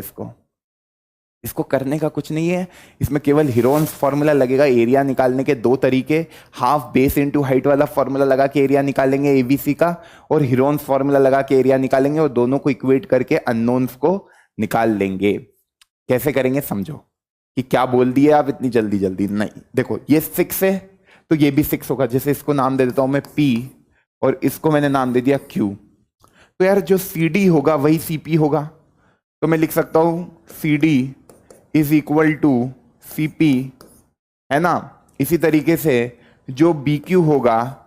इसको करने का कुछ नहीं है. इसमें केवल हीरोन्स फॉर्मूला लगेगा एरिया निकालने के. दो तरीके, हाफ बेस इनटू हाइट वाला फॉर्मूला लगा के एरिया निकालेंगे एबीसी का, और हीरोन्स फॉर्मूला लगा के एरिया निकालेंगे, और दोनों को इक्वेट करके अननोन्स को निकाल लेंगे. कैसे करेंगे समझो. कि क्या बोल दिए आप इतनी जल्दी नहीं. देखो ये 6 है तो ये भी 6 होगा. जैसे इसको नाम दे देता हूं मैं P और इसको मैंने नाम दे दिया Q. तो यार जो CD होगा वही CP होगा. तो मैं लिख सकता हूं CD is equal to CP, है ना. इसी तरीके से जो BQ होगा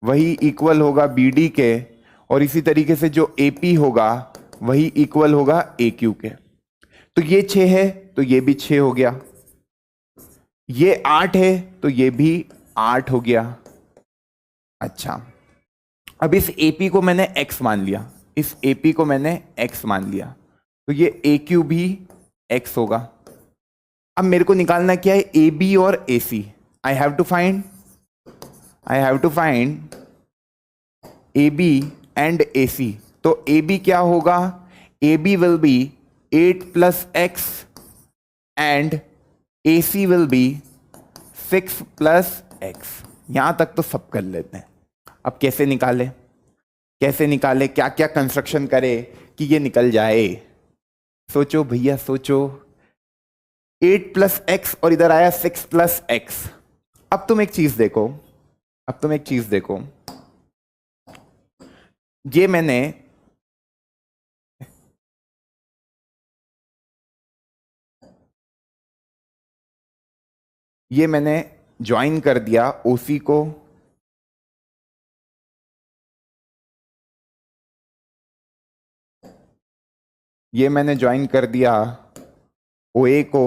वही इक्वल होगा BD के, और इसी तरीके से जो AP होगा वही इक्वल होगा AQ के. तो ये 6 है तो ये भी 6 हो गया. ये 8 है तो ये भी 8 हो गया. अच्छा अब इस AP को मैंने X मान लिया, इस AP को मैंने X मान लिया, तो ये AQ भी X होगा. अब मेरे को निकालना क्या है AB और AC. I have to find AB and AC. तो AB क्या होगा, AB will be 8 plus X and AC will be 6 plus X. यहां तक तो सब कर लेते हैं. अब कैसे निकाले क्या क्या कंस्ट्रक्शन करे कि ये निकल जाए. सोचो भैया सोचो. 8 प्लस एक्स और इधर आया 6 प्लस एक्स. अब तुम एक चीज देखो, ये मैंने ज्वाइन कर दिया OC को, ये मैंने ज्वाइन कर दिया OA को,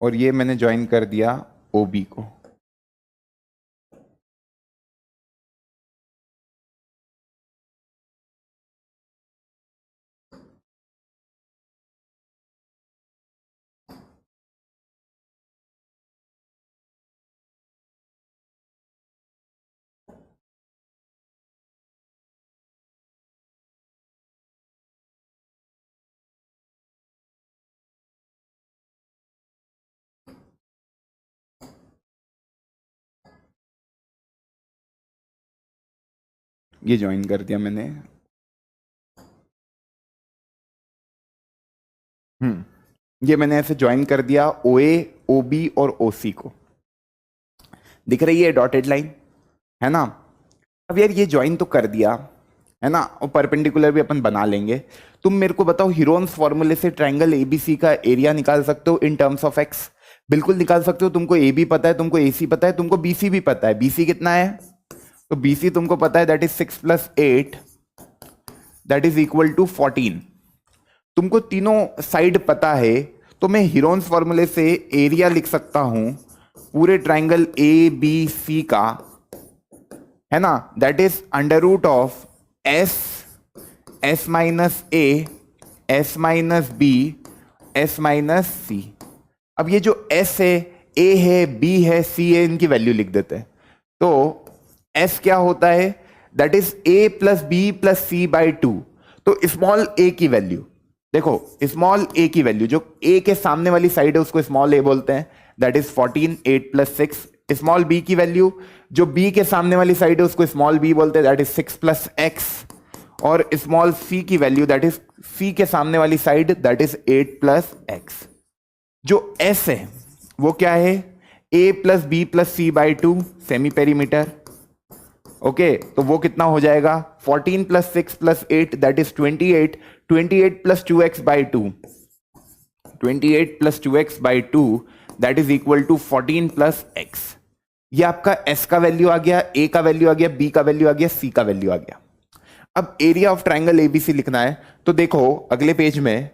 और ये मैंने ज्वाइन कर दिया OB को. ये ज्वाइन कर दिया मैंने. ये मैंने ऐसे ज्वाइन कर दिया OA, OB और OC को. दिख रही है डॉटेड लाइन, है ना. अब यार ये ज्वाइन तो कर दिया, है ना, और परपेंडिकुलर भी अपन बना लेंगे. तुम मेरे को बताओ हीरोन्स फॉर्मूले से ट्रायंगल ABC का एरिया निकाल सकते हो इन टर्म्स ऑफ X. बिल्कुल निकाल सकते हो. तुमको AB पता है, तुमको AC पता है, तुमको BC भी पता है. BC कितना है, तो BC तुमको पता है that is 6 plus 8 that is equal to 14. तुमको तीनों साइड पता है, तो मैं हीरोन्स फॉर्मूले से एरिया लिख सकता हूं पूरे ट्रायंगल ABC का, है ना, that is under root of S minus A, S minus B, S minus C. अब ये जो S है, A है, B है, C है, इनकी वैल्यू लिख देते हैं. तो S क्या होता है, that is A plus B plus C by 2. तो स्मॉल a की वैल्यू देखो, स्मॉल a की वैल्यू जो a के सामने वाली साइड है उसको स्मॉल a बोलते हैं, that is 14, 8 plus 6. Small b की वैल्यू जो b के सामने वाली साइड है उसको स्मॉल b बोलते हैं, दैट इज 6 प्लस x. और स्मॉल c की वैल्यू दैट इज c के सामने वाली side that is 8 plus x. जो s है वो क्या है, A plus B plus C by 2 semi perimeter. Okay तो वो कितना हो जाएगा 14 plus 6 plus 8 that is 28, 28 plus 2x by 2, 28 plus 2x by 2 that is equal to 14 plus x। ये आपका s का वैल्यू आ गया, a का वैल्यू आ गया, b का वैल्यू आ गया, c का वैल्यू आ गया। अब एरिया ऑफ ट्राइंगल एबीसी लिखना है तो देखो अगले पेज में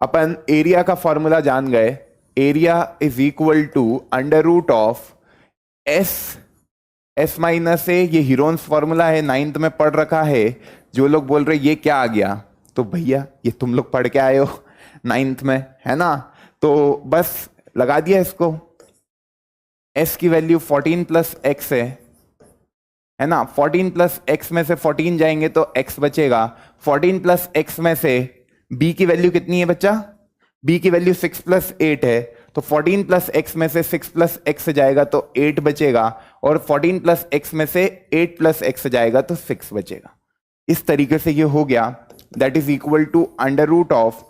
अपन एरिया का फॉर्मूला जान गए, area is equal to under root of S minus A, ये हीरोन्स फॉर्मूला है, 9th में पढ़ रखा है। जो लोग बोल रहे ये क्या आ गया, तो भैया ये तुम लोग पढ़ के आए हो 9th में, है ना, तो बस लगा दिया इसको। s की वैल्यू 14 प्लस एक्स है ना, 14 प्लस एक्स में से 14 जाएंगे तो x बचेगा, 14 प्लस एक्स में से b की वैल्यू कितनी है बच्चा, b की वैल्यू 6 प्लस 8 है, तो 14 प्लस एक्स में से 6 प्लस एक्स जाएगा तो 8 बचेगा, और 14 प्लस एक्स में से 8 प्लस एक्स जाएगा तो 6 बचेगा। इस तरीके से ये हो गया, that is equal to under root of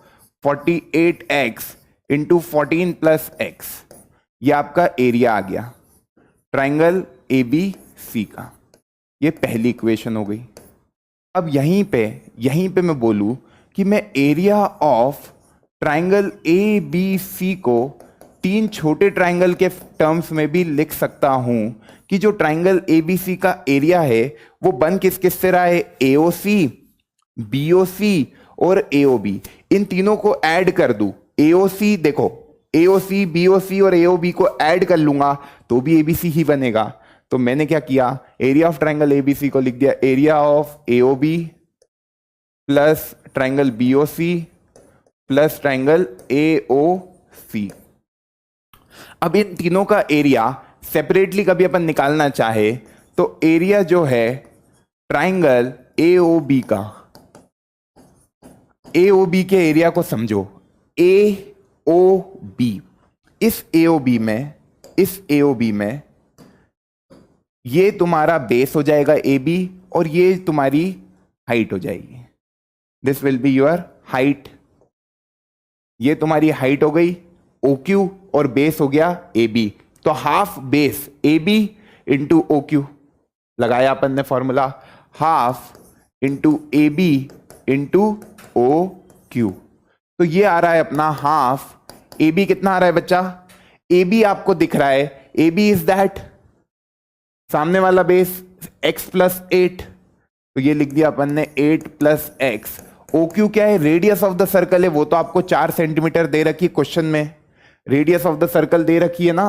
48x into 14 plus X. ये आपका एरिया आ गया ट्राइंगल ए बी सी का। ये पहली इक्वेशन हो गई। अब यहीं पे मैं बोलूं कि मैं area of triangle A B C को 3 छोटे ट्राइंगल के टर्म्स में भी लिख सकता हूं कि जो ट्राइंगल ए बी सी का एरिया है वो बन किस किस से रहा है, एओ सी, बीओ सी और एओ बी। इन तीनों को ऐड कर दूं, एओ सी देखो, एओ सी, बीओ सी और एओ बी को ऐड कर लूंगा तो भी एबीसी ही बनेगा। तो मैंने क्या किया, एरिया ऑफ ट्राइंगल एबीसी को लिख दिया area of AO B plus triangle BO C plus triangle AO C. अब इन तीनों का एरिया सेपरेटली कभी अपन निकालना चाहे तो एरिया जो है ट्राइंगल एओ बी का, एओ बी के एरिया को समझो, ए ओ बी, इस एओ बी में ये तुम्हारा बेस हो जाएगा ए बी और ये तुम्हारी हाइट हो जाएगी, this will be your height. ये तुम्हारी हाइट हो गई ओ क्यू और बेस हो गया ए बी, तो half base A B into O Q लगाया अपन ने formula, half into A B into O Q. तो ये आ रहा है अपना हाफ, ए बी कितना आ रहा है बच्चा, ए बी आपको दिख रहा है, ए बी इज दैट सामने वाला बेस x प्लस 8, तो ये लिख दिया अपन ने 8 प्लस एक्स। ओ क्यू क्या है, रेडियस ऑफ द सर्कल है, वो तो आपको 4 सेंटीमीटर दे रखी है क्वेश्चन में, रेडियस ऑफ द सर्कल दे रखी है ना,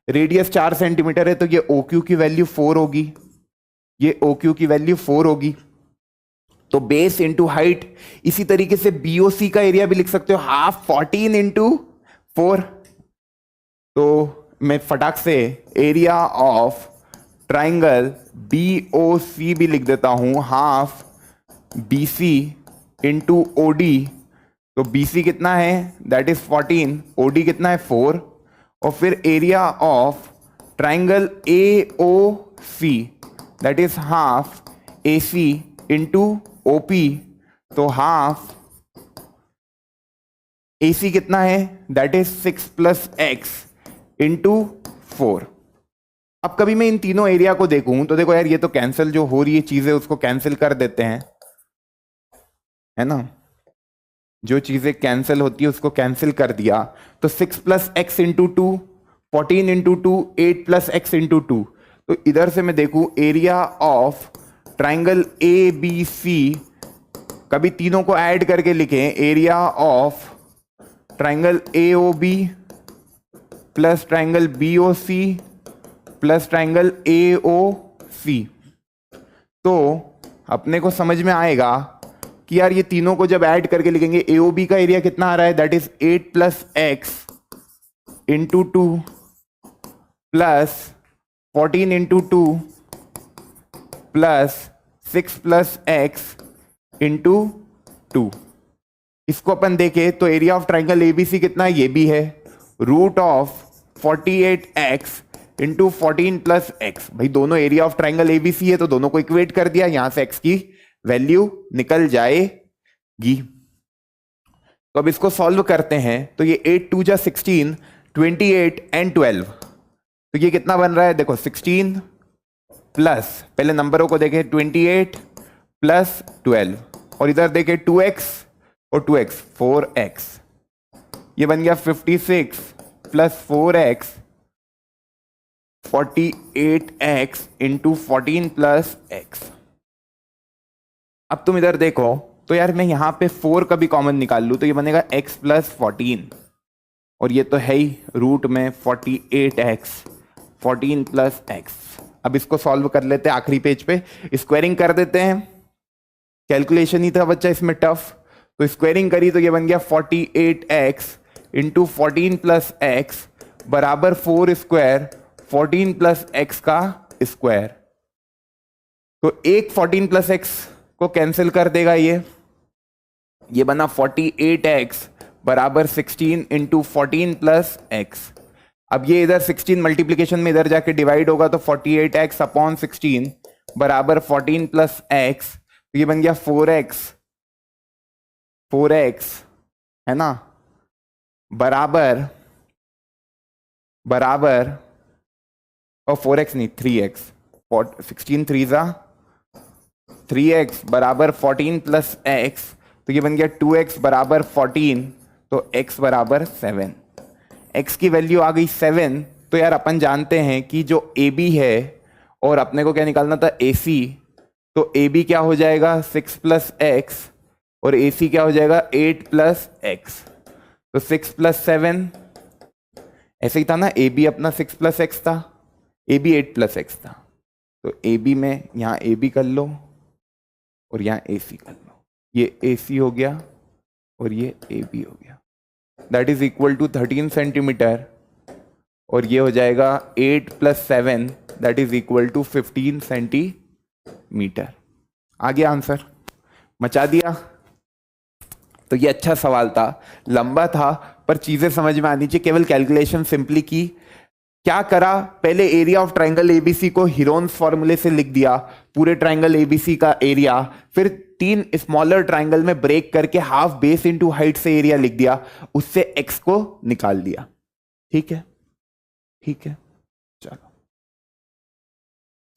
रेडियस 4 सेंटीमीटर है, तो ये ओ क्यू की वैल्यू 4 होगी, ये ओ क्यू की वैल्यू 4 होगी। तो बेस इंटू हाइट, इसी तरीके से बीओसी का एरिया भी लिख सकते हो, हाफ 14 इंटू 4। तो मैं फटाक से एरिया ऑफ ट्राइंगल बीओसी भी लिख देता हूं, हाफ बीसी इंटू ओडी। तो बीसी कितना है, दैट इज 14, ओडी कितना है 4, और फिर area of triangle AOC that is half AC into OP. तो हाफ एसी कितना है, that is 6 plus X into 4। अब कभी मैं इन तीनों एरिया को देखूं तो देखो यार ये तो कैंसिल जो हो रही है चीजें उसको कैंसिल कर देते हैं, है ना, जो चीजें कैंसिल होती है उसको कैंसिल कर दिया। तो 6 plus X into 2, 14 into 2, 8 plus X into 2। तो इधर से मैं देखूं area of triangle A B C, कभी तीनों को ऐड करके लिखें, area of triangle A O B plus triangle B O C plus triangle A O C. तो अपने को समझ में आएगा कि यार ये तीनों को जब ऐड करके लिखेंगे, ए ओ बी का एरिया कितना आ रहा है, that is 8 plus X into 2 plus 14 into 2 plus 6 plus X into 2। इसको अपन देखें तो एरिया ऑफ ट्राइंगल एबीसी कितना है, ये भी है root of 48x into 14 plus X. भाई दोनों एरिया ऑफ ट्राइंगल एबीसी है तो दोनों को इक्वेट कर दिया, यहां से x की वैल्यू निकल जाएगी। तो अब इसको सॉल्व करते हैं, तो ये 8 2 जा 16, 28 एंड 12, तो ये कितना बन रहा है, देखो 16 प्लस, पहले नंबरों को देखें, 28 प्लस 12, और इधर देखें 2x और 2x 4x, ये बन गया 56 plus 4x 48x into 14 plus x। अब तुम इधर देखो तो यार मैं यहां पे 4 का भी कॉमन निकाल लूं तो ये बनेगा x प्लस 14, और ये तो है ही रूट में 48x 14 प्लस x। अब इसको सॉल्व कर लेते हैं, आखिरी पेज पे स्क्वायरिंग कर देते हैं, कैलकुलेशन ही था बच्चा इसमें टफ, तो स्क्वायरिंग करी तो ये बन गया 48x इंटू 14 प्लस एक्स बराबर 4 स्क्वायर 14 प्लस एक्स का स्क्वायर। तो एक 14 प्लस एक्स को कैंसिल कर देगा, ये बना 48x बराबर 16 इंटू 14 प्लस एक्स। अब ये इधर 16 मल्टीप्लीकेशन में इधर जाके डिवाइड होगा तो 48x अपॉन 16 बराबर 14 प्लस एक्स, तो ये बन गया 4x है ना, बराबर और 4x नहीं 3x, 16 3 जा 3x बराबर 14 प्लस x, तो ये बन गया 2x बराबर 14, तो x बराबर 7। x की वैल्यू आ गई 7, तो यार अपन जानते हैं कि जो AB है और अपने को क्या निकालना था AC, तो AB क्या हो जाएगा 6 प्लस एक्स और AC क्या हो जाएगा 8 प्लस एक्स, तो 6 प्लस 7 ऐसे ही था ना, AB अपना 6 प्लस एक्स था, AB 8 प्लस एक्स था, तो AB में यहाँ AB कर लो और यहाँ AC कर लो, ये AC हो गया और ये AB हो गया, that is equal to 13 centimetre, और ये हो जाएगा 8 plus 7 that is equal to 15 centimetre. आ गया आंसर, मचा दिया। तो ये अच्छा सवाल था, लंबा था पर चीजें समझ में आनी चाहिए, केवल कैलकुलेशन सिंपली की। क्या करा, पहले एरिया ऑफ ट्रायंगल एबीसी को हीरोन्स फॉर्मूले से लिख दिया, पूरे ट्रायंगल एबीसी का एरिया, फिर 3 स्मॉलर ट्रायंगल में ब्रेक करके हाफ बेस इनटू हाइट से एरिया लिख दिया, उससे एक्स को निकाल दिया। ठीक है, ठीक है, चलो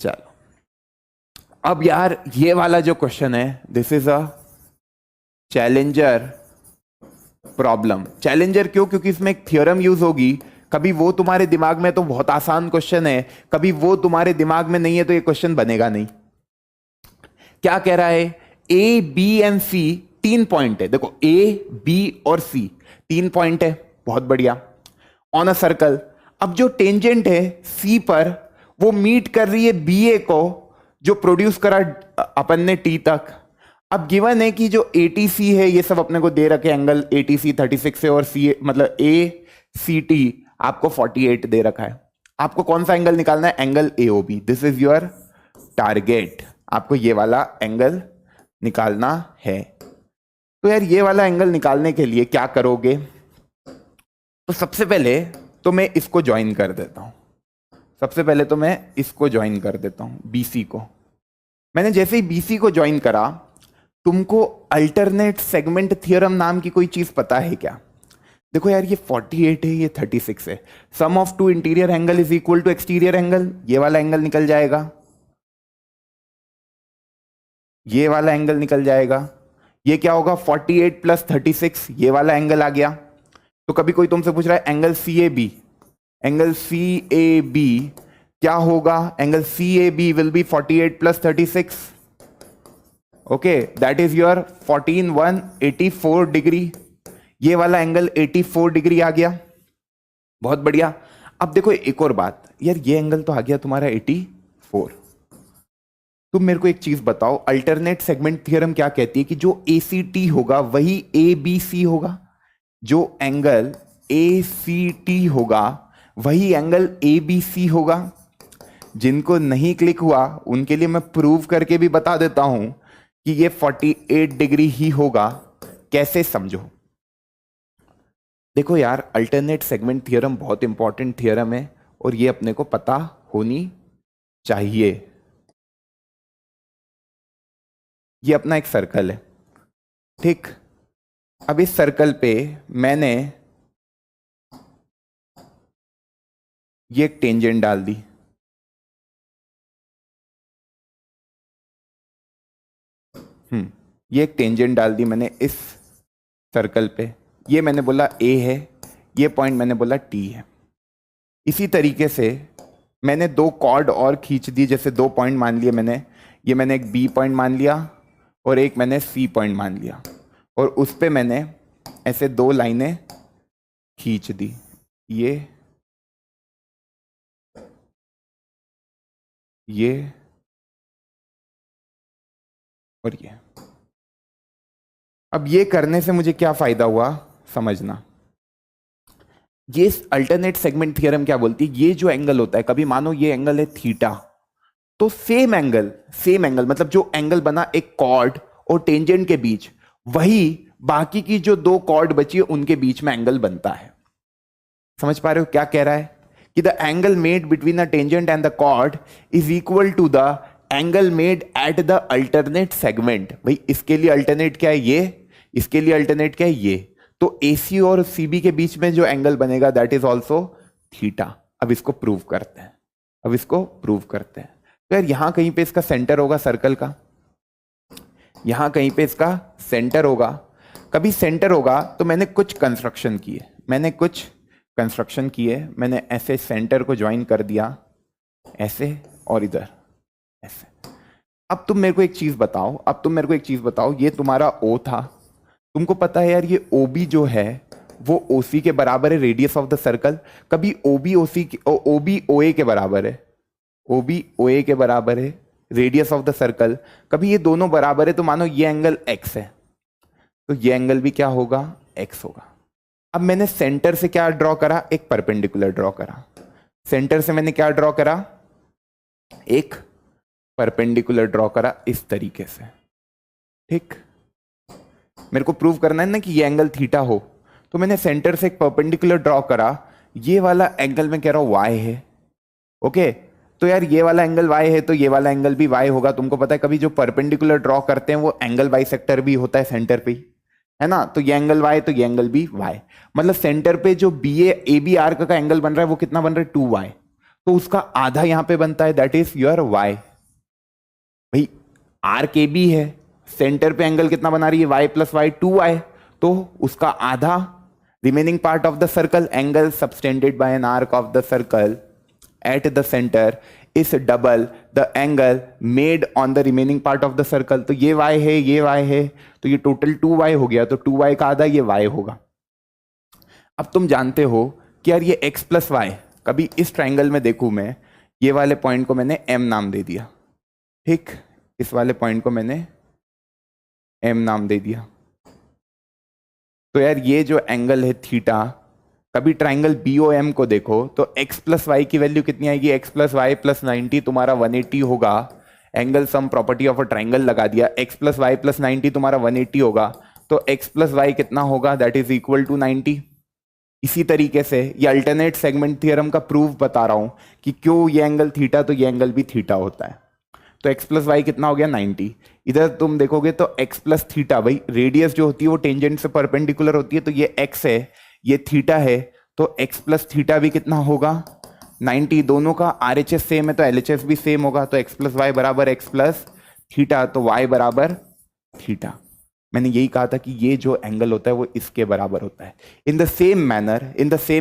चलो। अब यार ये वाला जो क्वेश्चन है, this is a challenger problem. Challenger क्यों, क्योंकि इसमें एक थ्योरम यूज होगी, कभी वो तुम्हारे दिमाग में तो बहुत आसान क्वेश्चन है, कभी वो तुम्हारे दिमाग में नहीं है तो ये क्वेश्चन बनेगा नहीं। क्या कह रहा है, A B and C 3 point है, देखो ए बी और सी 3 पॉइंट है, बहुत बढ़िया, ऑन अ सर्कल। अब जो टेंजेंट है सी पर वो मीट कर रही है बी ए को, जो प्रोड्यूस करा अपन ने टी तक। अब गिवन है कि जो ATC है, ये सब अपने को दे रखे एंगल ATC 36 है और सी मतलब ACT आपको 48 दे रखा है। आपको कौन सा एंगल निकालना है, angle AOB, this is your target, आपको ये वाला एंगल निकालना है। तो यार ये वाला एंगल निकालने के लिए क्या करोगे, तो सबसे पहले तो मैं इसको ज्वाइन कर देता हूं, सबसे पहले तो मैं इसको ज्वाइन कर देता हूं BC को। मैंने जैसे ही BC को ज्वाइन करा, तुमको अल्टरनेट सेगमेंट थ्योरम नाम की कोई चीज पता है क्या? देखो यार ये 48 है, ये 36 है, sum of two interior angle is equal to exterior angle, ये वाला एंगल निकल जाएगा, ये वाला एंगल निकल जाएगा, ये क्या होगा 48 प्लस 36, ये वाला एंगल आ गया। तो कभी कोई तुमसे पूछ रहा है एंगल CAB, एंगल CAB क्या होगा, angle CAB will be 48 plus 36, okay, that is your 14,184 degree, ये वाला एंगल 84 डिग्री आ गया, बहुत बढ़िया। अब देखो एक और बात, यार ये एंगल तो आ गया तुम्हारा 84, तुम मेरे को एक चीज बताओ, अल्टरनेट सेगमेंट थ्योरम क्या कहती है कि जो ACT होगा वही ABC होगा, जो एंगल ACT होगा वही एंगल ABC होगा। जिनको नहीं क्लिक हुआ उनके लिए मैं प्रूव करके भी बता देता हूं कि ये 48 डिग्री ही होगा, कैसे समझो। देखो यार अल्टरनेट सेगमेंट थ्योरम बहुत इंपॉर्टेंट थ्योरम है और ये अपने को पता होनी चाहिए। ये अपना एक सर्कल है, ठीक, अब इस सर्कल पे मैंने ये एक टेंजेंट डाल दी, ये एक टेंजेंट डाल दी मैंने इस सर्कल पे, ये मैंने बोला ए है, ये पॉइंट मैंने बोला टी है। इसी तरीके से मैंने दो कॉर्ड और खींच दी, जैसे दो पॉइंट मान लिए मैंने, ये मैंने एक बी पॉइंट मान लिया और एक मैंने सी पॉइंट मान लिया, और उस पे मैंने ऐसे दो लाइनें खींच दी, ये और ये। अब ये करने से मुझे क्या फायदा हुआ समझना। ये अल्टरनेट सेगमेंट थ्योरम क्या बोलती है, ये जो एंगल होता है, कभी मानो ये एंगल है थीटा, तो सेम एंगल मतलब जो एंगल बना एक कॉर्ड और टेंजेंट के बीच, वही बाकी की जो दो कॉर्ड बची है उनके बीच में एंगल बनता है। समझ पा रहे हो क्या कह रहा है कि the angle made between the tangent and the chord is equal to the angle made at the alternate segment. भाई इसके लिए अल्टरनेट क्या है, ये, इसके लिए अल्टरनेट क्या है, ये, तो AC और CB के बीच में जो एंगल बनेगा दैट इज ऑल्सो थीटा। अब इसको प्रूव करते हैं, तो यार यहां कहीं पे इसका सेंटर होगा सर्कल का, यहां कहीं पे इसका सेंटर होगा। कभी सेंटर होगा तो मैंने कुछ कंस्ट्रक्शन किए, मैंने ऐसे सेंटर को ज्वाइन कर दिया, ऐसे और इधर ऐसे। अब तुम मेरे को एक चीज बताओ, ये तुम्हारा O था, तुमको पता है यार ये OB जो है वो OC के बराबर है, रेडियस ऑफ द सर्कल। कभी OB OA के बराबर है, रेडियस ऑफ द सर्कल। कभी ये दोनों बराबर है, तो मानो ये एंगल x है, तो ये एंगल भी क्या होगा, x होगा। अब मैंने सेंटर से क्या ड्रॉ करा, एक परपेंडिकुलर ड्रॉ करा। सेंटर से मैंने क्या ड्रॉ करा, एक परपेंडिकुलर ड्रॉ करा इस तरीके से, ठीक। मेरे को प्रूव करना है ना कि ये एंगल थीटा हो, तो मैंने सेंटर से एक परपेंडिकुलर ड्रॉ करा, ये वाला एंगल मैं कह रहा हूं y है, ओके। तो यार ये वाला एंगल y है तो ये वाला एंगल भी y होगा। तुमको पता है कभी जो परपेंडिकुलर ड्रॉ करते हैं वो एंगल बाइसेक्टर भी होता है सेंटर पे, है ना। तो ये एंगल y तो ये एंगल भी y, मतलब सेंटर पे जो AB आर्क का एंगल बन रहा है वो कितना बन रहा है, 2y, तो उसका आधा यहां पे बनता है, दैट इज योर y। भाई आर्क AB है, सेंटर पे एंगल कितना बना रही है, y प्लस y 2y, तो उसका आधा, remaining part of the circle, angle subtended by an arc of the circle eight the centre is double the angle made on the remaining part of the circle. तो ये y है, तो ये total 2y हो गया, तो 2y का आधा ये y होगा। अब तुम जानते हो कि यार ये x प्लस y, कभी इस ट्राइंगल में देखूं मैं, ये वाले पॉइंट को मैंने m नाम दे दिया, ठीक, इस वाले पॉइंट को मैंने m नाम दे दिया। तो यार ये जो एंगल है थीटा, कभी ट्राइंगल BOM को देखो तो x प्लस वाई की वैल्यू कितनी आएगी, x प्लस वाई प्लस 90 तुम्हारा 180 होगा। Angle sum property of a triangle लगा दिया, x प्लस वाई प्लस 90 तुम्हारा 180 होगा, तो x प्लस वाई कितना होगा, दैट इज इक्वल टू 90। इसी तरीके से ये अल्टरनेट सेगमेंट थ्योरम का प्रूफ बता रहा हूं कि क्यों ये एंगल थीटा तो ये एंगल भी थीटा होता है। तो x प्लस वाई कितना हो गया, 90। इधर तुम देखोगे तो x प्लस थीटा, भाई रेडियस जो होती है वो टेंजेंट से परपेंडिकुलर होती है, तो ये x है, ये थीटा है, तो x प्लस थीटा भी कितना होगा, 90। दोनों का RHS सेम है तो LHS भी सेम होगा, तो x प्लस वाई बराबर x प्लस थीटा, तो y बराबर थीटा। मैंने यही कहा था कि ये जो एंगल होता है वो इसके बराबर होता है। इन द सेम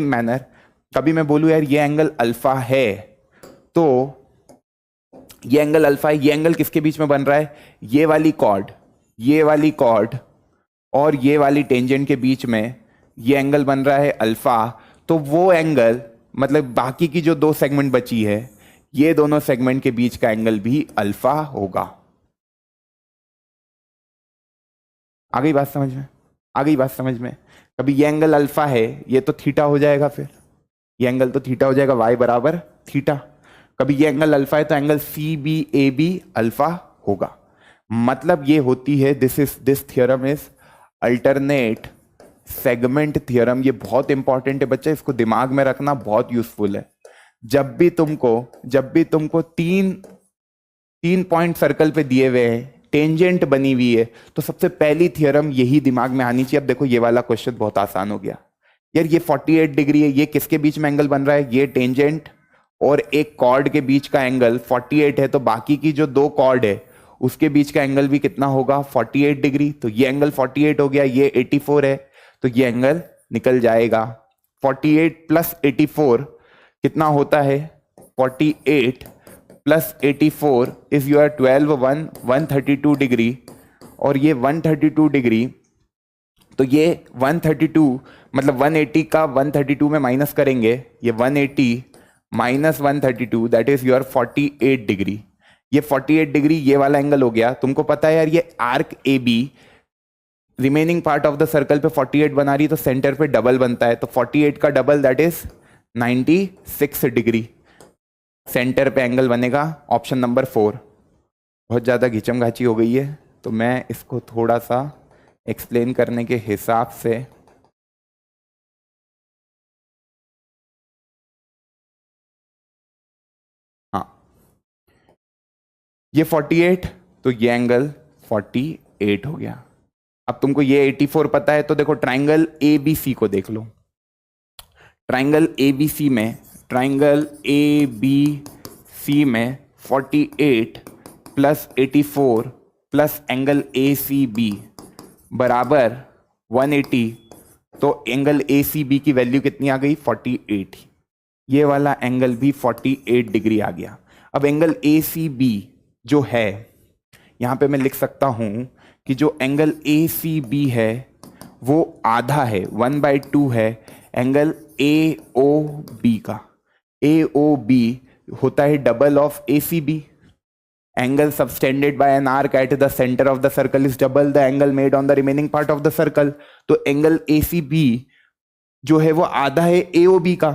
मैनर कभी मैं बोलूं यार ये एंगल अल्फा है, तो ये एंगल अल्फा है, ये एंगल किसके बीच में बन रहा है, ये वाली कॉर्ड और ये वाली टेंजेंट के बीच में ये एंगल बन रहा है अल्फा। तो वो एंगल मतलब बाकी की जो दो सेगमेंट बची है, ये दोनों सेगमेंट के बीच का एंगल भी अल्फा होगा। आ गई बात समझ में? कभी ये एंगल अल्फा है, ये तो थीटा हो जाएगा, फिर ये एंगल तो थीटा हो जाएगा, y बराबर थीटा। कभी ये एंगल अल्फा है तो एंगल CBAB अल्फा होगा। मतलब ये होती है, this theorem is alternate segment theorem. ये बहुत इंपॉर्टेंट है बच्चा, इसको दिमाग में रखना, बहुत यूजफुल है। जब भी तुमको तीन पॉइंट सर्कल पे दिए हुए हैं, टेंजेंट बनी हुई है, तो सबसे पहली थ्योरम यही दिमाग में आनी चाहिए। अब देखो ये वाला क्वेश्चन बहुत आसान हो गया यार, ये 48 डिग्री है, ये किसके बीच में एंगल बन रहा है, ये टेंजेंट और एक कॉर्ड के बीच का एंगल 48 है, तो बाकी की जो दो कॉर्ड है उसके बीच का एंगल भी कितना होगा, 48 डिग्री। तो ये एंगल 48 हो गया, ये 84 है, तो ये एंगल निकल जाएगा। 48 प्लस 84 कितना होता है, 48 प्लस 84 इज योर 132 डिग्री, और ये 132 डिग्री, तो ये 132 मतलब 180 का 132 में माइनस करेंगे, ये 180 minus 132 that is your 48 degree. ये 48 डिग्री ये वाला एंगल हो गया। तुमको पता है यार ये arc A be remaining part of the circle पे 48 बना रही है, तो सेंटर पे डबल बनता है, तो 48 का double that is 96 degree centre पे एंगल बनेगा। Option number 4। बहुत ज़्यादा घिचम घाची हो गई है, तो मैं इसको थोड़ा सा एक्सप्लेन करने के हिसाब से हाँ, ये 48 तो ये एंगल 48 हो गया। अब तुमको ये 84 पता है, तो देखो ट्राइंगल ए बी सी को देख लो। ट्राइंगल ए बी सी में, ट्राइंगल ए बी सी में 48 plus 84 plus angle A C B बराबर 180, तो एंगल ए सी बी की वैल्यू कितनी आ गई, 48। ये वाला एंगल भी 48 डिग्री आ गया। अब एंगल ए सी बी जो है, यहां पे मैं लिख सकता हूं कि जो एंगल ए सी बी है वो आधा है, 1/2 है एंगल ए ओ बी का। ए ओ बी होता है double of A C B. Angle subtended by an arc at the center of the circle is double the angle made on the remaining part of the circle. तो angle ACB जो है वो आधा है AOB का,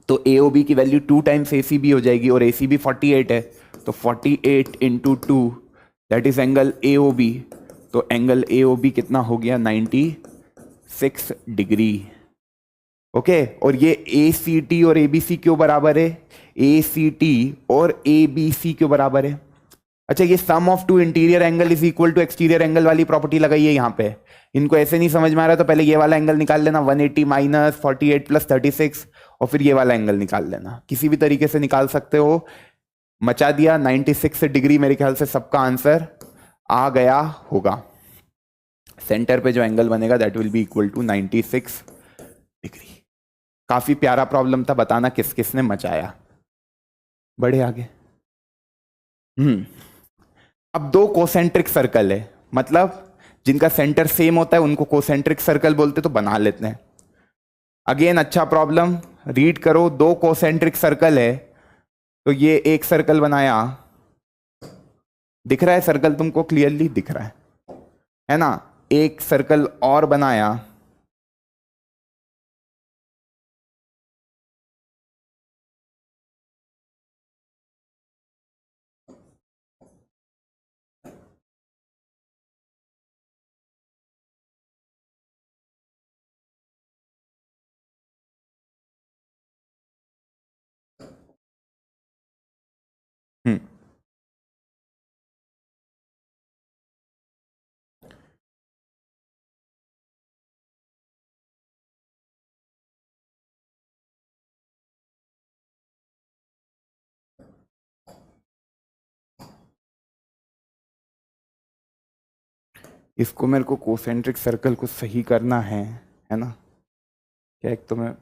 तो AOB की value 2 times ACB हो जाएगी, और ACB 48 है, तो 48 into 2 that is angle AOB। तो एंगल AOB कितना हो गया, 96 डिग्री। ओके, और ये ACT और ABC क्यों बराबर है, ACT और ABC क्यों बराबर है। अच्छा, ये sum of two interior angle is equal to exterior angle वाली प्रॉपर्टी लगाई है यहाँ पे। इनको ऐसे नहीं समझ में आ रहा तो पहले ये वाला एंगल निकाल लेना, 180 माइनस 48 प्लस 36, और फिर ये वाला एंगल निकाल लेना। किसी भी तरीके से निकाल सकते हो। मचा दिया 96 डिग्री, मेरे ख्याल से सबका आंसर आ गया होगा। सेंटर पे जो एंगल बनेगा that will be equal to 96 degree. काफी प्यारा प्रॉब्लम था, बताना किस किस ने मचाया। बढ़े आगे। अब दो कोसेंट्रिक सर्कल है, मतलब जिनका सेंटर सेम होता है उनको कोसेंट्रिक सर्कल बोलते, तो बना लेते हैं। अगेन अच्छा प्रॉब्लम, रीड करो। दो कोसेंट्रिक सर्कल है, तो ये एक सर्कल बनाया, दिख रहा है सर्कल तुमको क्लियरली दिख रहा है ना। एक सर्कल और बनाया, हम्म इसको मेरे को कोसेंट्रिक सर्कल को सही करना है ना। क्या एक तो मैं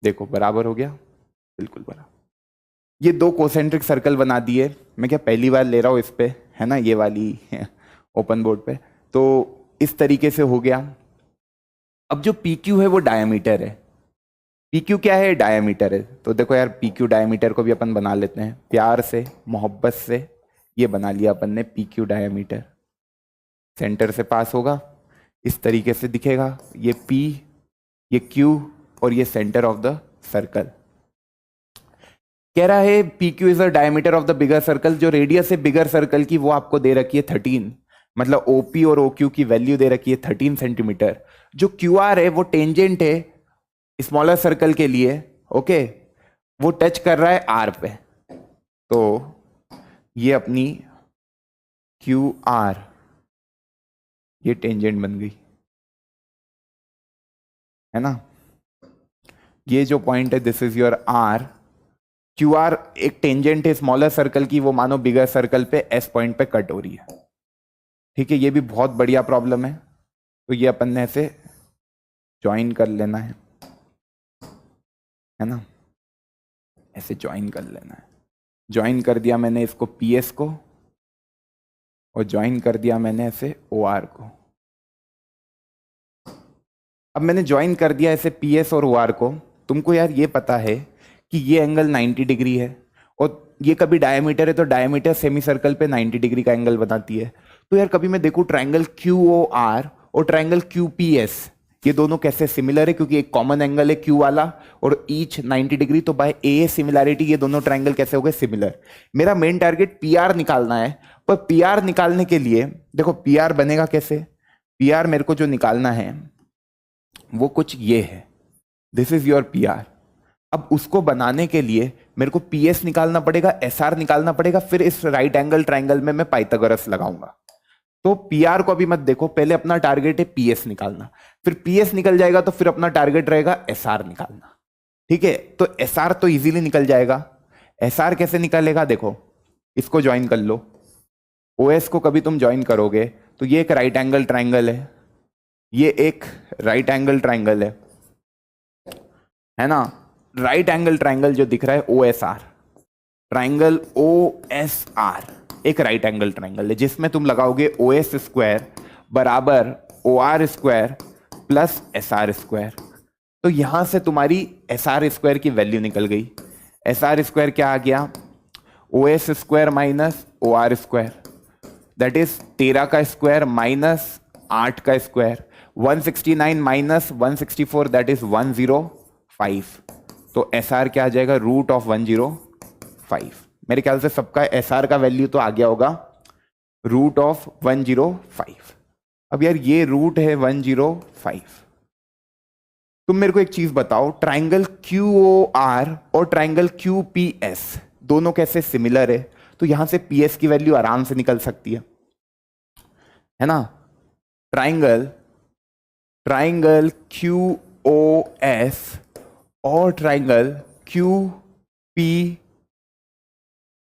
देखो बराबर हो गया, बिल्कुल बराबर। ये दो कोसेंट्रिक सर्कल बना दिए, मैं क्या पहली बार ले रहा हूँ इस पे, है ना, ये वाली ओपन बोर्ड पे। तो इस तरीके से हो गया। अब जो पी क्यू है वो डायमीटर है। पी क्यू क्या है, डायमीटर है। तो देखो यार, पी क्यू डायमीटर को भी अपन बना लेते हैं प्यार से, मोहब्बत से। ये बना लिया अपन ने पी क्यू डायमीटर। सेंटर से पास होगा, इस तरीके से दिखेगा, ये पी, ये क्यू, और ये सेंटर ऑफ द सर्कल। कह रहा है P Q is the diameter of the bigger circle. जो रेडियस है बिगर सर्कल की वो आपको दे रखी है 13, मतलब ओपी और ओक्यू की वैल्यू दे रखी है 13 सेंटीमीटर। जो क्यू आर है वो टेंजेंट है स्मॉलर सर्कल के लिए, ओके, वो टच कर रहा है आर पे। तो ये अपनी क्यू आर, ये टेंजेंट बन गई। है ना। ये जो पॉइंट है this is your R. Q R एक टेंजेंट है स्मॉलर सर्कल की, वो मानो बिगर सर्कल पे एस पॉइंट पे कट हो रही है। ठीक है, ये भी बहुत बढ़िया प्रॉब्लम है। तो ये अपन ने ऐसे ज्वाइन कर लेना है ना, ऐसे ज्वाइन कर लेना है। ज्वाइन कर दिया मैंने इसको पी एस को, और ज्वाइन कर दिया मैंने ऐसे ओ आर को। अब मैंने ज्वाइन कर दिया ऐसे पी एस और ओ आर को। तुमको यार ये पता है कि ये एंगल 90 डिग्री है, और ये कभी डायमीटर है तो डायमीटर सेमी सर्कल पे 90 डिग्री का एंगल बनाती है। तो यार कभी मैं देखूं ट्रायंगल क्यू ओ आर और ट्रायंगल क्यू पी एस, ये दोनों कैसे सिमिलर है, क्योंकि एक कॉमन एंगल है क्यू वाला और ईच 90 डिग्री, तो बाय ए सिमिलैरिटी ये दोनों ट्रायंगल कैसे हो गए सिमिलर। मेरा मेन टारगेट पी आर निकालना है, पर पी आर निकालने के लिए देखो पी आर बनेगा कैसे। पी आर मेरे को जो निकालना है वो कुछ ये है, this is your P R. अब उसको बनाने के लिए मेरे को पी एस निकालना पड़ेगा, एस आर निकालना पड़ेगा, फिर इस राइट एंगल ट्राइंगल में मैं पाइथागोरस लगाऊंगा। तो पी आर को अभी मत देखो, पहले अपना टारगेट है पी एस निकालना, फिर पी एस निकल जाएगा तो फिर अपना टारगेट रहेगा एस आर निकालना। ठीक है, तो एस आर तो इजीली निकल जाएगा। एस आर कैसे निकलेगा, देखो इसको ज्वाइन कर लो, ओ एस को कभी तुम ज्वाइन करोगे तो ये एक राइट एंगल ट्राइंगल है, ये एक राइट एंगल ट्राइंगल है ना। राइट एंगल ट्राइंगल जो दिख रहा है O S R, triangle O S R एक राइट एंगल ट्राइंगल है, जिसमें तुम लगाओगे ओ एस स्क्वायर बराबर O R square plus S R square. तो यहां से तुम्हारी एस आर स्क्वायर की वैल्यू निकल गई। एस आर स्क्वायर क्या आ गया, O S square minus O R square, that is 13 का स्क्वायर माइनस 8 का स्क्वायर, 169 माइनस 164 दैट इज 105। तो एस आर क्या आ जाएगा, रूट ऑफ 105। मेरे ख्याल से सबका एस आर का वैल्यू तो आ गया होगा, रूट ऑफ 105। अब यार ये रूट है 105। तुम मेरे को एक चीज बताओ, ट्राइंगल क्यू ओ आर और ट्राइंगल क्यू पी एस दोनों कैसे सिमिलर है। तो यहां से पी एस की वैल्यू आराम से निकल सकती है ना। ट्राइंगल क्यू ओ एस और ट्राइंगल क्यू पी,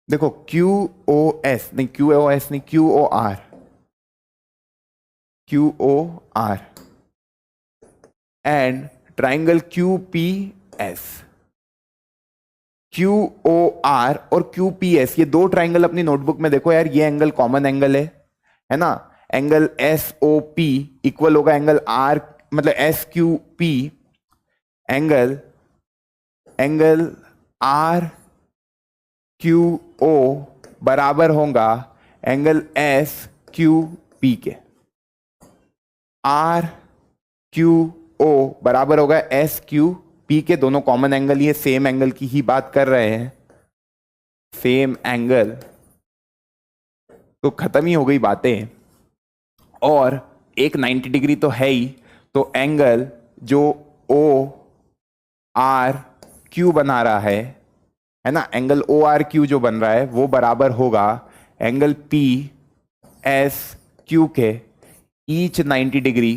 देखो क्यू ओ एस नहीं, क्यू ओ एस नहीं, Q O R, Q O R and triangle Q P S. Q O R और क्यू पी एस ये दो ट्राइंगल अपनी notebook में देखो यार, ये एंगल कॉमन एंगल है ना। Angle S O P equal होगा एंगल आर, मतलब S Q P, angle R Q O बराबर होगा एंगल एस क्यू पी के। आर क्यू ओ बराबर होगा एस क्यू पी के, दोनों कॉमन एंगल, ये सेम एंगल की ही बात कर रहे हैं, सेम एंगल। तो खत्म ही हो गई बातें, और एक 90 डिग्री तो है ही, तो एंगल जो ओ आर क्यू बना रहा है ना, एंगल ओ आर क्यू जो बन रहा है वो बराबर होगा एंगल पी एस क्यू के ईच 90 डिग्री।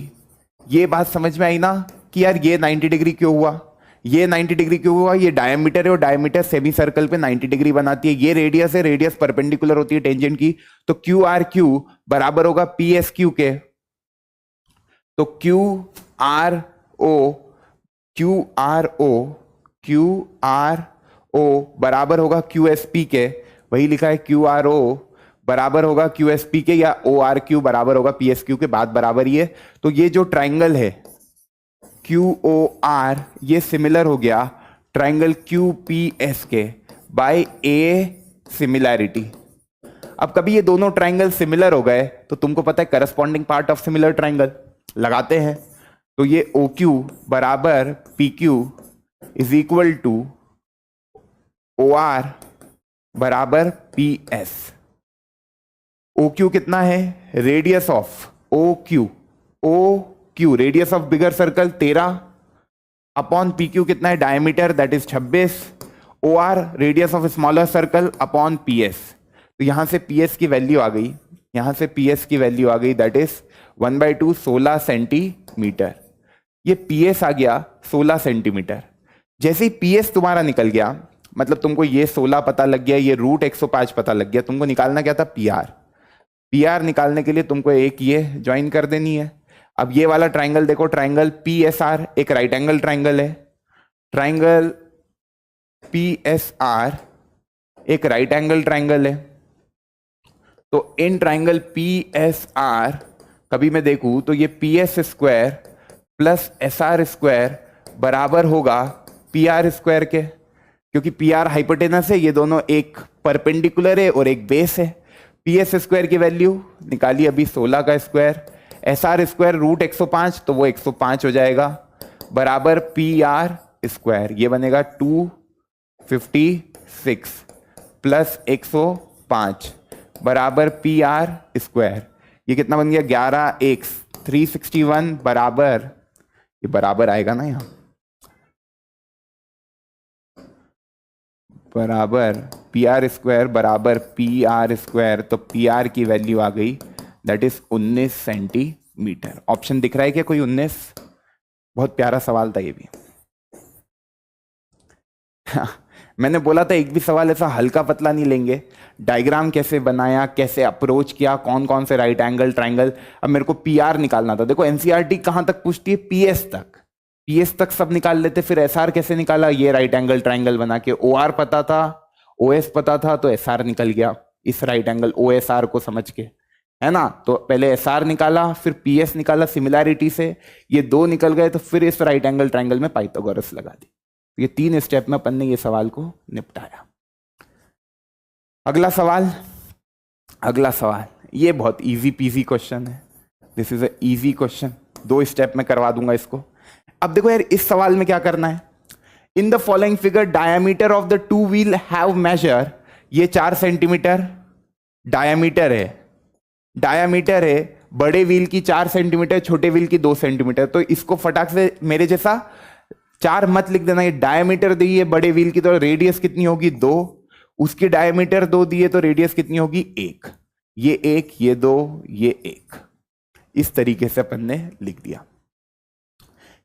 ये बात समझ में आई ना कि यार ये 90 डिग्री क्यों हुआ, ये 90 डिग्री क्यों हुआ, ये डायमीटर है और डायमीटर सेमी सर्कल पे 90 डिग्री बनाती है। ये रेडियस है, रेडियस परपेंडिकुलर होती है टेंजेंट की, तो क्यू आर क्यू बराबर होगा पी एस क्यू के। तो क्यू आर ओ बराबर होगा क्यू एस पी के, वही लिखा है क्यू आर ओ बराबर होगा क्यू एस पी के, या ओ आर क्यू बराबर होगा पी एस क्यू के, बात बराबर ही है। तो ये जो ट्राइंगल है क्यू ओ आर ये सिमिलर हो गया ट्राइंगल क्यू पी एस के बाय ए सिमिलैरिटी। अब कभी ये दोनों ट्राइंगल सिमिलर हो गए तो तुमको पता है corresponding part of similar triangle लगाते हैं। तो ये ओ क्यू बराबर P Q is equal to O R बराबर पी एस। ओ क्यू कितना है, radius of O Q radius of bigger circle 13 upon P Q कितना है, diameter that is 26, O R radius of smaller circle upon P S. तो यहां से P S की value आ गई, यहां से पी एस की वैल्यू आ गई दैट इज 1/2 16 सेंटीमीटर। ये पीएस आ गया 16 सेंटीमीटर। जैसे ही पीएस तुम्हारा निकल गया, मतलब तुमको ये 16 पता लग गया, ये रूट 105 पता लग गया, तुमको निकालना क्या था, पीआर। पीआर निकालने के लिए तुमको एक ये ज्वाइन कर देनी है। अब ये वाला ट्राइंगल देखो, ट्राइंगल पीएसआर एक राइट एंगल ट्राइंगल है, ट्राइंगल पीएसआर एक राइट एंगल ट्राइंगल है। तो इन ट्राइंगल पीएसआर कभी मैं देखूं तो ये PS square plus SR square बराबर होगा पीआर स्क्वायर के, क्योंकि पीआर हाइपोटेनस है, ये दोनों एक परपेंडिकुलर है और एक बेस है। पीएस स्क्वायर की वैल्यू निकाली अभी 16 का स्क्वायर, एसआर स्क्वायर रूट 105 तो वो 105 हो जाएगा, बराबर पीआर स्क्वायर, ये बनेगा 256 प्लस 105 बराबर पीआर स्क्वायर। ये कितना बन गया, 11 एक 361 बराबर, ये बराबर आएगा ना यहाँ, बराबर पी आर स्क्वायर बराबर पी आर स्क्वायर, तो पी आर की वैल्यू आ गई दैट इज 19 सेंटीमीटर। ऑप्शन दिख रहा है क्या कोई 19? बहुत प्यारा सवाल था ये भी। मैंने बोला था एक भी सवाल ऐसा हल्का पतला नहीं लेंगे। डायग्राम कैसे बनाया, कैसे अप्रोच किया, कौन कौन से राइट एंगल ट्राइंगल। अब मेरे को पी आर निकालना था। देखो एनसीईआरटी कहां तक पूछती है, पीएस तक, पीएस तक सब निकाल लेते। फिर एसआर कैसे निकाला, ये राइट एंगल ट्राइंगल बना के। ओआर पता था, ओएस पता था, तो एसआर निकल गया इस राइट एंगल ओएसआर को समझ के, है ना। तो पहले एसआर निकाला, फिर पीएस निकाला सिमिलैरिटी से, ये दो निकल गए, तो फिर इस राइट एंगल ट्राइंगल में पाइथागोरस लगा दी। ये 3 स्टेप में अपन ने ये सवाल को निपटाया। अगला सवाल, अगला सवाल ये बहुत इजी पीजी क्वेश्चन है। This is a easy question, 2 step में करवा दूंगा इसको। अब देखो यार इस सवाल में क्या करना है। In the following figure diameter of the two wheel have measure, ये 4 सेंटीमीटर डायमीटर है, डायमीटर है, बड़े व्हील की 4 सेंटीमीटर, छोटे व्हील की 2 सेंटीमीटर। तो इसको फटाक से मेरे जैसा 4 मत लिख देना, ये डायमीटर दी है बड़े व्हील की, तो रेडियस कितनी होगी 2, उसकी डायमीटर 2 दी है तो रेडियस कितनी होगी 1, ये 1, ये 2, ये 1। इस तरीके से अपन ने लिख दिया।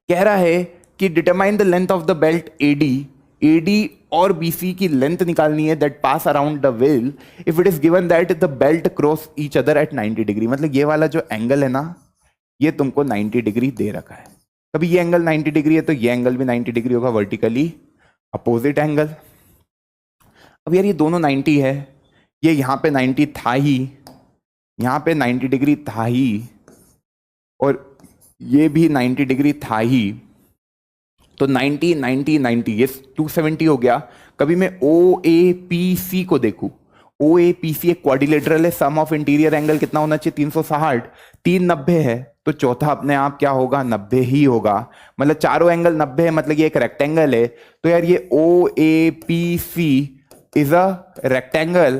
कह रहा है कि determine the length of the belt AD, AD और बीसी की लेंथ निकालनी है that pass around the wheel if it is given that the belt cross each other at 90 degree. मतलब ये वाला जो एंगल है ना, ये तुमको 90 डिग्री दे रखा है। कभी ये एंगल 90 डिग्री है तो ये एंगल भी 90 डिग्री होगा, वर्टिकली अपोजिट एंगल। अब यार ये दोनों 90 है, ये यहां पे 90 था ही, यहां पे 90 डिग्री था ही, और ये भी 90 डिग्री था ही, तो 90 90 90 ये 270 हो गया। कभी मैं ओ ए पी सी को देखूं, ओ ए पी सी एक क्वाड्रिलेटरल है, सम ऑफ इंटीरियर एंगल कितना होना चाहिए 360, 390 है, तो चौथा अपने आप क्या होगा 90 ही होगा। मतलब चारों एंगल 90 है, मतलब ये एक रेक्टेंगल है। तो यार ये O A P C is a rectangle,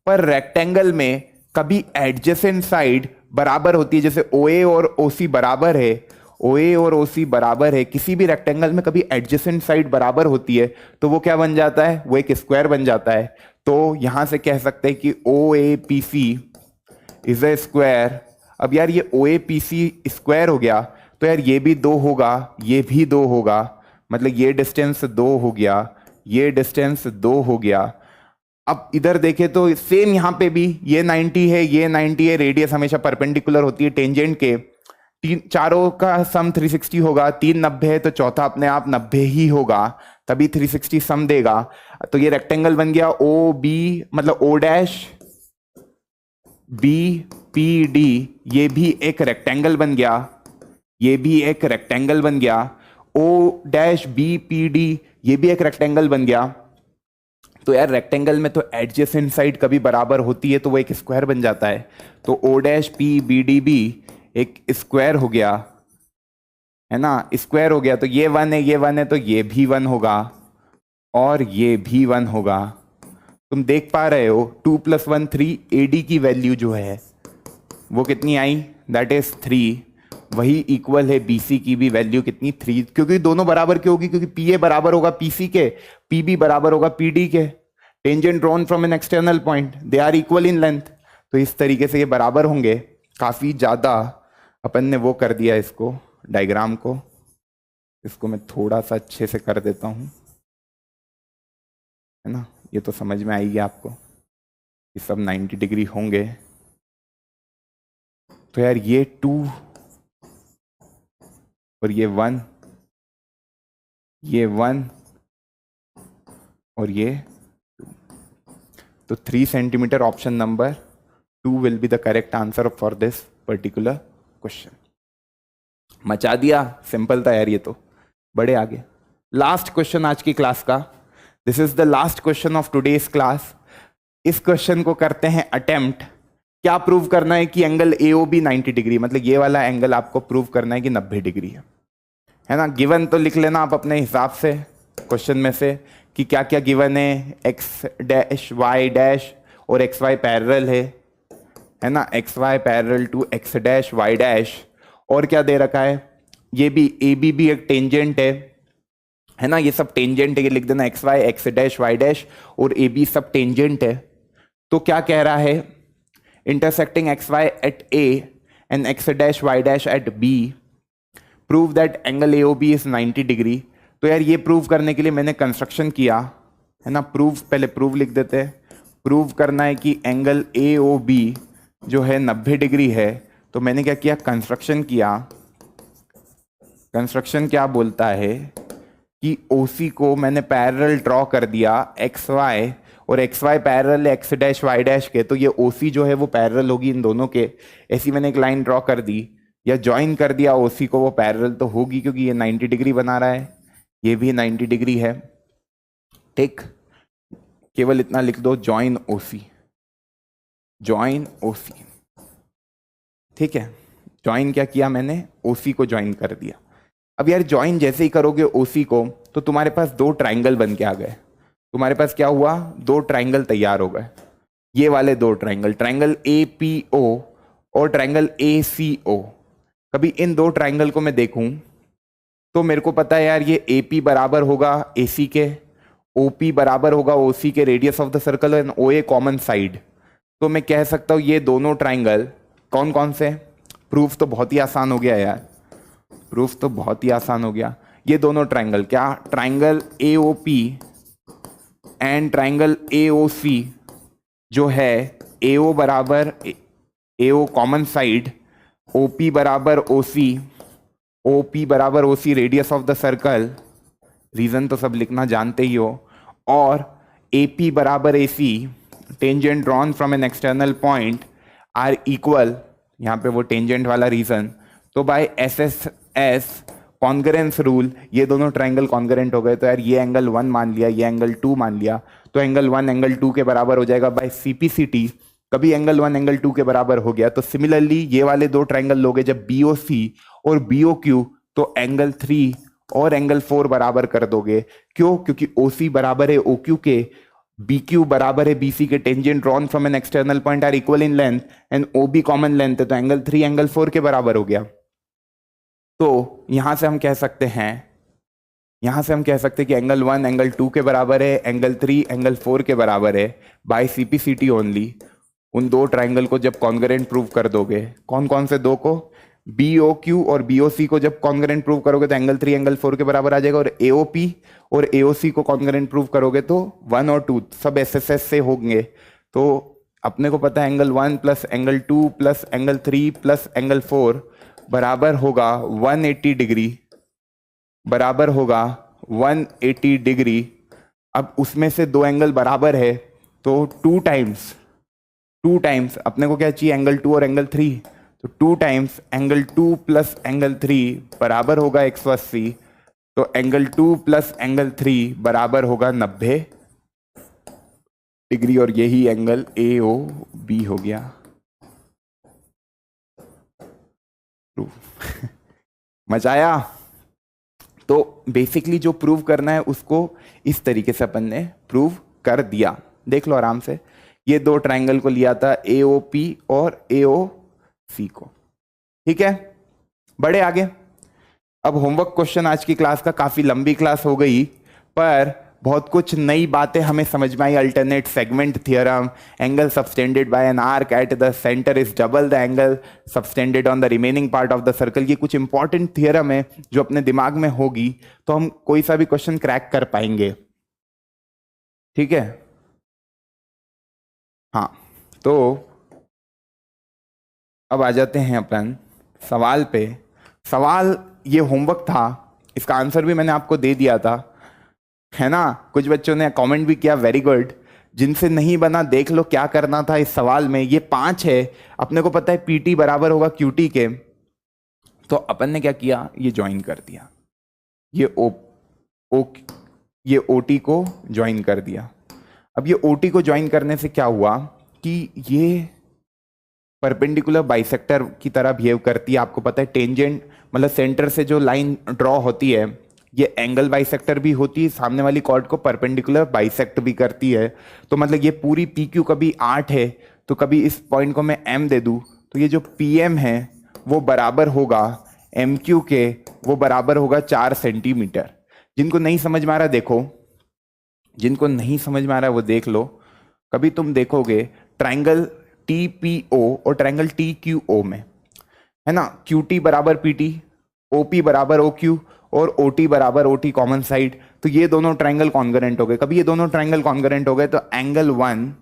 पर रेक्टेंगल में कभी एडजेसेंट साइड बराबर होती है, जैसे ओ ए और ओ सी बराबर है, ओ ए और ओ सी बराबर है, किसी भी रेक्टेंगल में कभी एडजेसेंट साइड बराबर होती है तो वो क्या बन जाता है, वो एक स्क्वायर बन जाता है। तो यहां से कह सकते हैं कि O A P C is a square. अब यार ये O A P C square हो गया, तो यार ये भी 2 होगा, ये भी 2 होगा, मतलब ये डिस्टेंस 2 हो गया, ये डिस्टेंस 2 हो गया। अब इधर देखें तो सेम यहां पे भी ये 90 है, ये 90 है, रेडियस हमेशा परपेंडिकुलर होती है टेंजेंट के। चारों का सम 360 होगा, 3 90 है तो चौथा अपने आप 90 ही होगा, तभी 360 सम देगा। तो ये रेक्टेंगल बन गया ओ बी, मतलब O dash B P D, ये भी एक रेक्टेंगल बन गया, ये भी एक रेक्टेंगल बन गया। O dash B P D ये भी एक रेक्टेंगल बन गया। तो यार रेक्टेंगल में तो एडजेसेंट साइड कभी बराबर होती है तो वो एक स्क्वायर बन जाता है। तो O dash P B D B एक स्क्वायर हो गया, है ना, स्क्वायर हो गया। तो ये 1 है, ये 1 है, तो ये भी 1 होगा और ये भी 1 होगा। तुम देख पा रहे हो 2 + 1 3, एडी की वैल्यू जो है वो कितनी आई, दैट इज 3। वही इक्वल है बीसी की भी वैल्यू कितनी 3, क्योंकि दोनों बराबर क्यों होगी, क्योंकि पीए बराबर होगा पीसी के, पीबी बराबर होगा पीडी के। Tangent drawn from an external point, they are equal in length, तो इस तरीके से ये बराबर होंगे। काफी ज्यादा अपन ने वो कर दिया इसको, डायग्राम को। इसको मैं थोड़ा सा अच्छे से कर देता हूं, है ना। ये तो समझ में आएगी आपको, ये सब 90 डिग्री होंगे। तो यार ये 2 और ये 1, ये 1 और ये 2, तो 3 centimetre, option number 2 will be the correct answer for this particular question. मचा दिया, सिंपल था यार ये तो। बड़े आगे, लास्ट क्वेश्चन आज की क्लास का। This is the last question of today's class. इस क्वेश्चन को करते हैं अटेम्प्ट। क्या प्रूव करना है कि एंगल AOB 90 डिग्री, मतलब ये वाला एंगल आपको प्रूव करना है कि 90 डिग्री है ना। गिवन तो लिख लेना आप अपने हिसाब से क्वेश्चन में से कि क्या क्या गिवन है। x डैश y डैश और XY पैरेलल है ना, XY parallel to x dash y dash. और क्या दे रखा है, ये भी AB भी एक टेंजेंट है ना, ये सब टेंजेंट है, ये लिख देना XY x dash y dash और AB सब टेंजेंट है। तो क्या कह रहा है, intersecting XY at A and x dash y dash at B, prove that angle AOB is 90 degree. तो यार ये प्रूव करने के लिए मैंने कंस्ट्रक्शन किया है ना। प्रूव, पहले प्रूव लिख देते हैं। प्रूव करना है कि एंगल AOB जो है 90 डिग्री है। तो मैंने क्या किया, कंस्ट्रक्शन किया। कंस्ट्रक्शन क्या बोलता है कि OC को मैंने पैरेलल ड्रॉ कर दिया XY, और XY parallel x dash y dash के, तो ये OC जो है वो पैरेलल होगी इन दोनों के। ऐसी मैंने एक लाइन ड्रॉ कर दी या ज्वाइन कर दिया OC को, वो पैरेलल तो होगी क्योंकि ये 90 डिग्री बना रहा है, ये भी 90 डिग्री है। ठीक, केवल इतना लिख दो, ज्वाइन OC, ज्वाइन OC। ठीक है, ज्वाइन क्या किया मैंने, OC को ज्वाइन कर दिया। अब यार ज्वाइन जैसे ही करोगे OC को, तो तुम्हारे पास 2 ट्राइंगल बन के आ गए। तुम्हारे पास क्या हुआ, 2 ट्राइंगल तैयार हो गए। ये वाले 2 ट्राइंगल, ट्राइंगल APO और ट्राइंगल ACO। कभी इन 2 ट्राइंगल को मैं देखूं तो मेरे को पता है यार, ये AP बराबर होगा AC के, OP बराबर होगा OC के radius of the circle, and OA common side. तो मैं कह सकता हूं ये दोनों ट्राइंगल कौन कौन से। प्रूफ तो बहुत ही आसान हो गया यार, प्रूफ तो बहुत ही आसान हो गया। ये दोनों ट्राइंगल क्या, triangle AOP and triangle AOC जो है, AO बराबर AO कॉमन साइड, OP बराबर OC, OP बराबर OC radius of the circle, reason तो सब लिखना जानते ही हो, और AP बराबर AC, tangent drawn from an external point are equal, यहाँ पे वो टेंजेंट वाला रीजन। तो बाय SSS कॉन्ग्रेंस रूल ये दोनों ट्राइंगल कॉन्ग्रेंट हो गए। तो यार ये एंगल 1 मान लिया, ये एंगल 2 मान लिया, तो एंगल 1 एंगल 2 के बराबर हो जाएगा बाय CPCT। कभी एंगल 1 एंगल 2 के बराबर हो गया तो सिमिलरली ये वाले 2 ट्राइंगल लोगे जब BOC और BOQ, तो एंगल 3 और एंगल 4 बराबर कर दोगे। क्यों, क्योंकि OC बराबर है OQ के, BQ बराबर है BC के, tangent drawn from an external point are equal in length and OB common length है, तो एंगल 3 एंगल 4 के बराबर हो गया। तो यहां से हम कह सकते हैं, यहां से हम कह सकते हैं कि एंगल 1 एंगल 2 के बराबर है, एंगल 3 एंगल 4 के बराबर है बाय CPCT ओनली। उन 2 ट्राइंगल को जब कॉन्ग्रेंट प्रूव कर दोगे, कौन कौन से 2 को, BOQ और BOC को जब कॉन्ग्रेंट प्रूव करोगे तो एंगल 3 एंगल 4 के बराबर आ जाएगा, और AOP और AOC को कॉन्ग्रेंट प्रूव करोगे तो 1 और 2 सब SSS से होंगे। तो अपने को पता है angle 1 plus angle 2 plus angle 3 plus angle 4 बराबर होगा 180 डिग्री, बराबर होगा 180 डिग्री। अब उसमें से 2 एंगल बराबर है तो 2 टाइम्स अपने को क्या चाहिए, एंगल 2 और एंगल 3, तो 2 टाइम्स एंगल 2 प्लस एंगल 3 बराबर होगा 180, तो एंगल 2 प्लस एंगल 3 बराबर होगा 90 डिग्री, और यही एंगल AOB हो गया। मजा आया। तो बेसिकली जो प्रूव करना है उसको इस तरीके से अपन ने प्रूव कर दिया। देख लो आराम से, ये 2 ट्राइंगल को लिया था AOP और AOC को। ठीक है, बड़े आगे। अब होमवर्क क्वेश्चन आज की क्लास का, काफी लंबी क्लास हो गई पर बहुत कुछ नई बातें हमें समझ में आई। Alternate segment theorem, angle subtended by an arc at the centre is double the angle subtended on the remaining part of the circle. ये कुछ इंपॉर्टेंट थ्योरम है जो अपने दिमाग में होगी तो हम कोई सा भी क्वेश्चन क्रैक कर पाएंगे। ठीक है, हाँ, तो अब आ जाते हैं अपन सवाल पे। सवाल ये होमवर्क था, इसका आंसर भी मैंने आपको दे दिया था, है ना। कुछ बच्चों ने कमेंट भी किया, वेरी गुड। जिनसे नहीं बना देख लो क्या करना था इस सवाल में। ये 5 है, अपने को पता है पीटी बराबर होगा क्यूटी के, तो अपन ने क्या किया, ये ज्वाइन कर दिया, ये ओटी को ज्वाइन कर दिया। अब ये ओटी को ज्वाइन करने से क्या हुआ कि ये परपेंडिकुलर बाइसेक्टर की तरह बिहेव करती है। आपको पता है टेंजेंट मतलब सेंटर से जो लाइन ड्रॉ होती है ये एंगल बाइसेक्टर भी होती है, सामने वाली कॉर्ड को परपेंडिकुलर बाइसेक्ट भी करती है। तो मतलब ये पूरी पी क्यू कभी 8 है तो कभी इस पॉइंट को मैं एम दे दूं तो ये जो पी एम है वो बराबर होगा एम क्यू के, वो बराबर होगा 4 सेंटीमीटर। जिनको नहीं समझ में आ रहा देखो, जिनको नहीं समझ में आ रहा है वो देख लो। कभी तुम देखोगे ट्राइंगल टी पी ओ और ट्राइंगल टी क्यू ओ में, है ना, क्यू टी बराबर पी टी, ओ पी बराबर ओ क्यू और ओ टी बराबर ओ टी कॉमन साइड, तो ये दोनों ट्राइंगल कॉन्ग्रुएंट हो गए। कभी ये दोनों ट्राइंगल कॉन्ग्रुएंट हो गए तो एंगल 1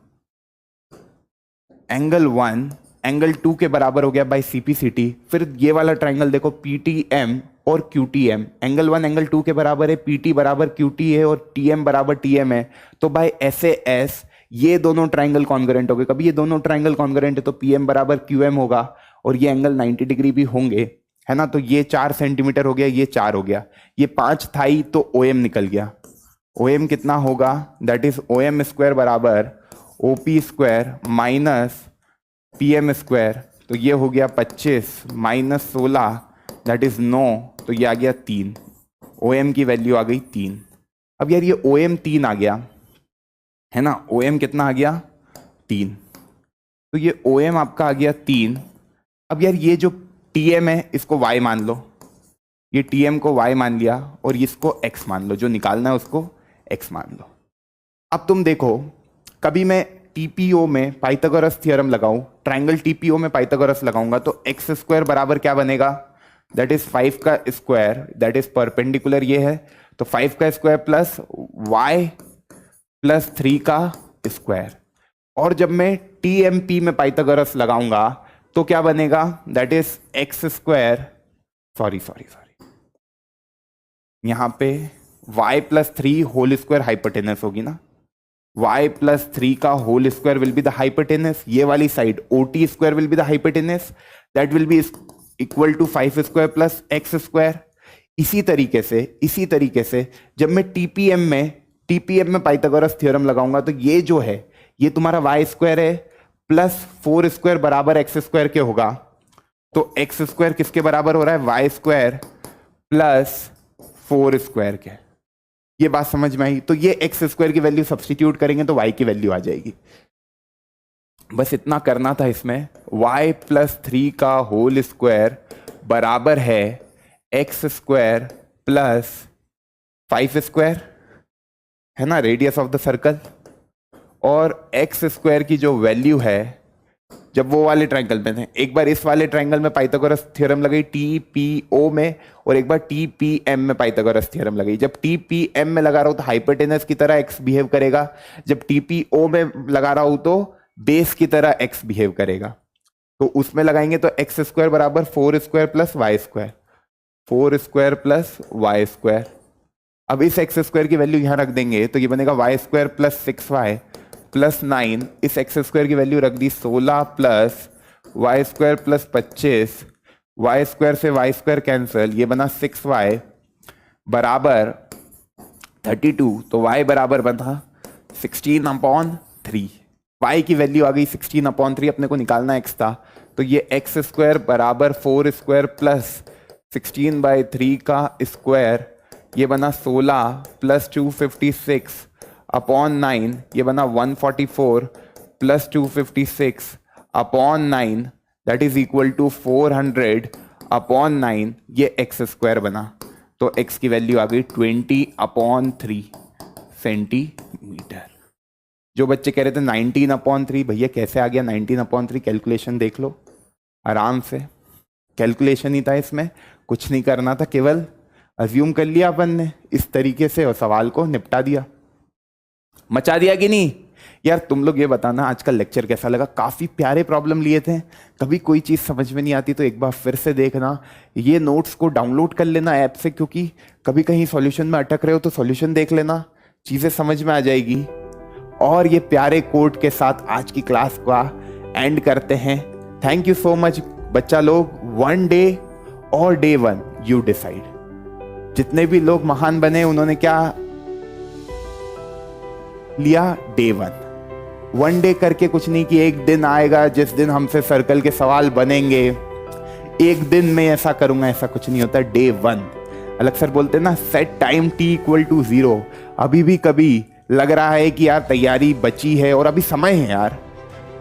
एंगल 2 के बराबर हो गया बाय सीपीसीटी। फिर ये वाला ट्राइंगल देखो पीटीएम और क्यूटीएम, एंगल 1 एंगल 2 के बराबर है, पीटी बराबर क्यूटी है और टीएम बराबर टीएम है, तो बाय एसएएस ये दोनों ट्राइंगल कॉन्ग्रुएंट हो गए। कभी ये दोनों ट्राइंगल कॉन्ग्रुएंट है तो पीएम बराबर क्यूएम होगा और ये एंगल 90 डिग्री भी होंगे, है ना। तो ये 4 सेंटीमीटर हो गया, ये 4 हो गया, ये 5 था ही तो ओएम निकल गया। ओएम कितना होगा, दैट इज ओएम स्क्वायर बराबर OP square minus PM square, तो ये हो गया 25 माइनस 16 दैट इज 9, तो ये आ गया 3। ओएम की वैल्यू आ गई 3। अब यार ये ओएम 3 आ गया, है ना, ओएम कितना आ गया 3, तो ये ओएम आपका आ गया 3। अब यार ये जो टीएम है इसको वाई मान लो, ये टीएम को वाई मान लिया और इसको एक्स मान लो, जो निकालना है उसको एक्स मान लो। अब तुम देखो कभी मैं टीपीओ में पाइथागोरस थ्योरम लगाऊं, ट्राइंगल टीपीओ में पाइथागोरस लगाऊंगा तो एक्स स्क्वायर बराबर क्या बनेगा, दैट इज 5 का स्क्वायर, दैट इज परपेंडिकुलर ये है, तो 5 का स्क्वायर प्लस वाई प्लस 3 का स्क्वायर। और जब मैं टीएमपी में पाइथागोरस लगाऊंगा तो क्या बनेगा, that is x square, sorry यहां पे y plus 3 whole square hypotenuse होगी ना, y प्लस 3 का whole square will be the hypotenuse, ये वाली side OT square will be the hypotenuse, that will be equal to 5 square plus x square. इसी तरीके से जब मैं टीपीएम में पाइथागोरस थ्योरम लगाऊंगा तो ये जो है ये तुम्हारा y स्क्वायर है प्लस 4 स्क्वायर बराबर एक्स स्क्वायर के होगा, तो एक्स स्क्वायर किसके बराबर हो रहा है, वाई स्क्वायर प्लस 4 स्क्वायर के। ये बात समझ में आई। तो ये एक्स स्क्वायर की वैल्यू सब्स्टिट्यूट करेंगे तो वाई की वैल्यू आ जाएगी। बस इतना करना था इसमें, y प्लस 3 का होल स्क्वायर बराबर है एक्स स्क्वायर प्लस 5 स्क्वायर, है ना, रेडियस ऑफ द सर्कल, और एक्स स्क्वायर की जो वैल्यू है जब वो वाले ट्रायंगल में थे, एक बार इस वाले ट्रायंगल में पाइथागोरस थ्योरम लगाई टीपीओ में और एक बार टीपीएम में पाइथागोरस थ्योरम लगाई। जब टीपीएम में लगा रहा हूं तो हाइपोटेनस की तरह एक्स बिहेव करेगा, जब टीपीओ में लगा रहा हूं तो बेस की तरह एक्स बिहेव करेगा। तो उसमें लगाएंगे तो एक्स स्क्वायर बराबर 4 square plus y square, 4 square plus y square. अब इस एक्स स्क्वायर की वैल्यू यहां रख देंगे तो ये बनेगा Y square plus 6y plus 9, इस एक्स स्क्वायर की वैल्यू रख दी 16 plus y square plus 25, y square से वाई स्क्वायर कैंसिल, ये बना 6y बराबर 32, तो y बराबर बना 16/3। y की वैल्यू आ गई 16/3, अपने को निकालना x था, तो ये एक्स स्क्वायर बराबर 4 स्क्वायर प्लस 16/3 का स्क्वायर, ये बना 16 प्लस 256 अपॉन 9, ये बना 144 plus 256 upon 9 that is equal to 400 upon 9, ये एक्स स्क्वायर बना। तो x की वैल्यू आ गई 20/3, सेंटीमीटर। जो बच्चे कह रहे थे 19/3, भैया कैसे आ गया 19/3? कैलकुलेशन देख लो आराम से, कैलकुलेशन ही था इसमें, कुछ नहीं करना था, केवल अज्यूम कर लिया अपन ने इस तरीके से और सवाल को निपटा दिया। मचा दिया कि नहीं? यार तुम लोग ये बताना आज का लेक्चर कैसा लगा? काफी प्यारे प्रॉब्लम लिए थे। कभी कोई चीज समझ में नहीं आती तो एक बार फिर से देखना, ये नोट्स को डाउनलोड कर लेना ऐप से, क्योंकि कभी कहीं सॉल्यूशन में अटक रहे हो तो सॉल्यूशन देख लेना, चीजें समझ में आ जाएगी। और ये प्यारे कोड के साथ आज की क्लास का एंड करते हैं। थैंक यू सो मच बच्चा लोग। 1 डे और डे 1 यू डिसाइड। जितने भी लोग महान बने उन्होंने क्या लिया? डे 1 डे करके कुछ नहीं कि एक दिन आएगा जिस दिन हमसे सर्कल के सवाल बनेंगे, एक दिन में ऐसा करूंगा, ऐसा कुछ नहीं होता। डे 1 अलग सर बोलते हैं ना, सेट टाइम t=0। अभी भी कभी लग रहा है कि यार तैयारी बची है और अभी समय है यार,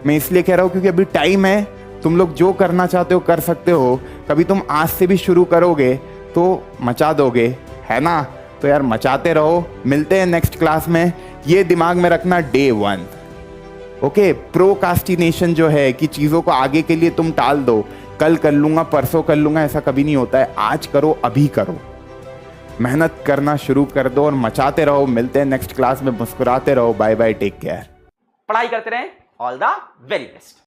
मैं इसलिए कह रहा हूं क्योंकि अभी टाइम है, तुम लोग जो करना चाहते हो कर सकते हो। कभी तुम आज से भी शुरू करोगे तो मचा दोगे, है ना? तो यार मचाते रहो। मिलते हैं नेक्स्ट क्लास में, ये दिमाग में रखना डे 1। ओके, प्रोकास्टिनेशन जो है कि चीज़ों को आगे के लिए तुम टाल दो, कल कर लूंगा, परसों कर लूंगा, ऐसा कभी नहीं होता है। आज करो, अभी करो, मेहनत करना शुरू कर दो और मचाते रहो। मिलते हैं नेक्स्ट क्लास में, मुस्कुराते रहो। Bye bye, take care. पढ़ाई करते रहें। All the very best.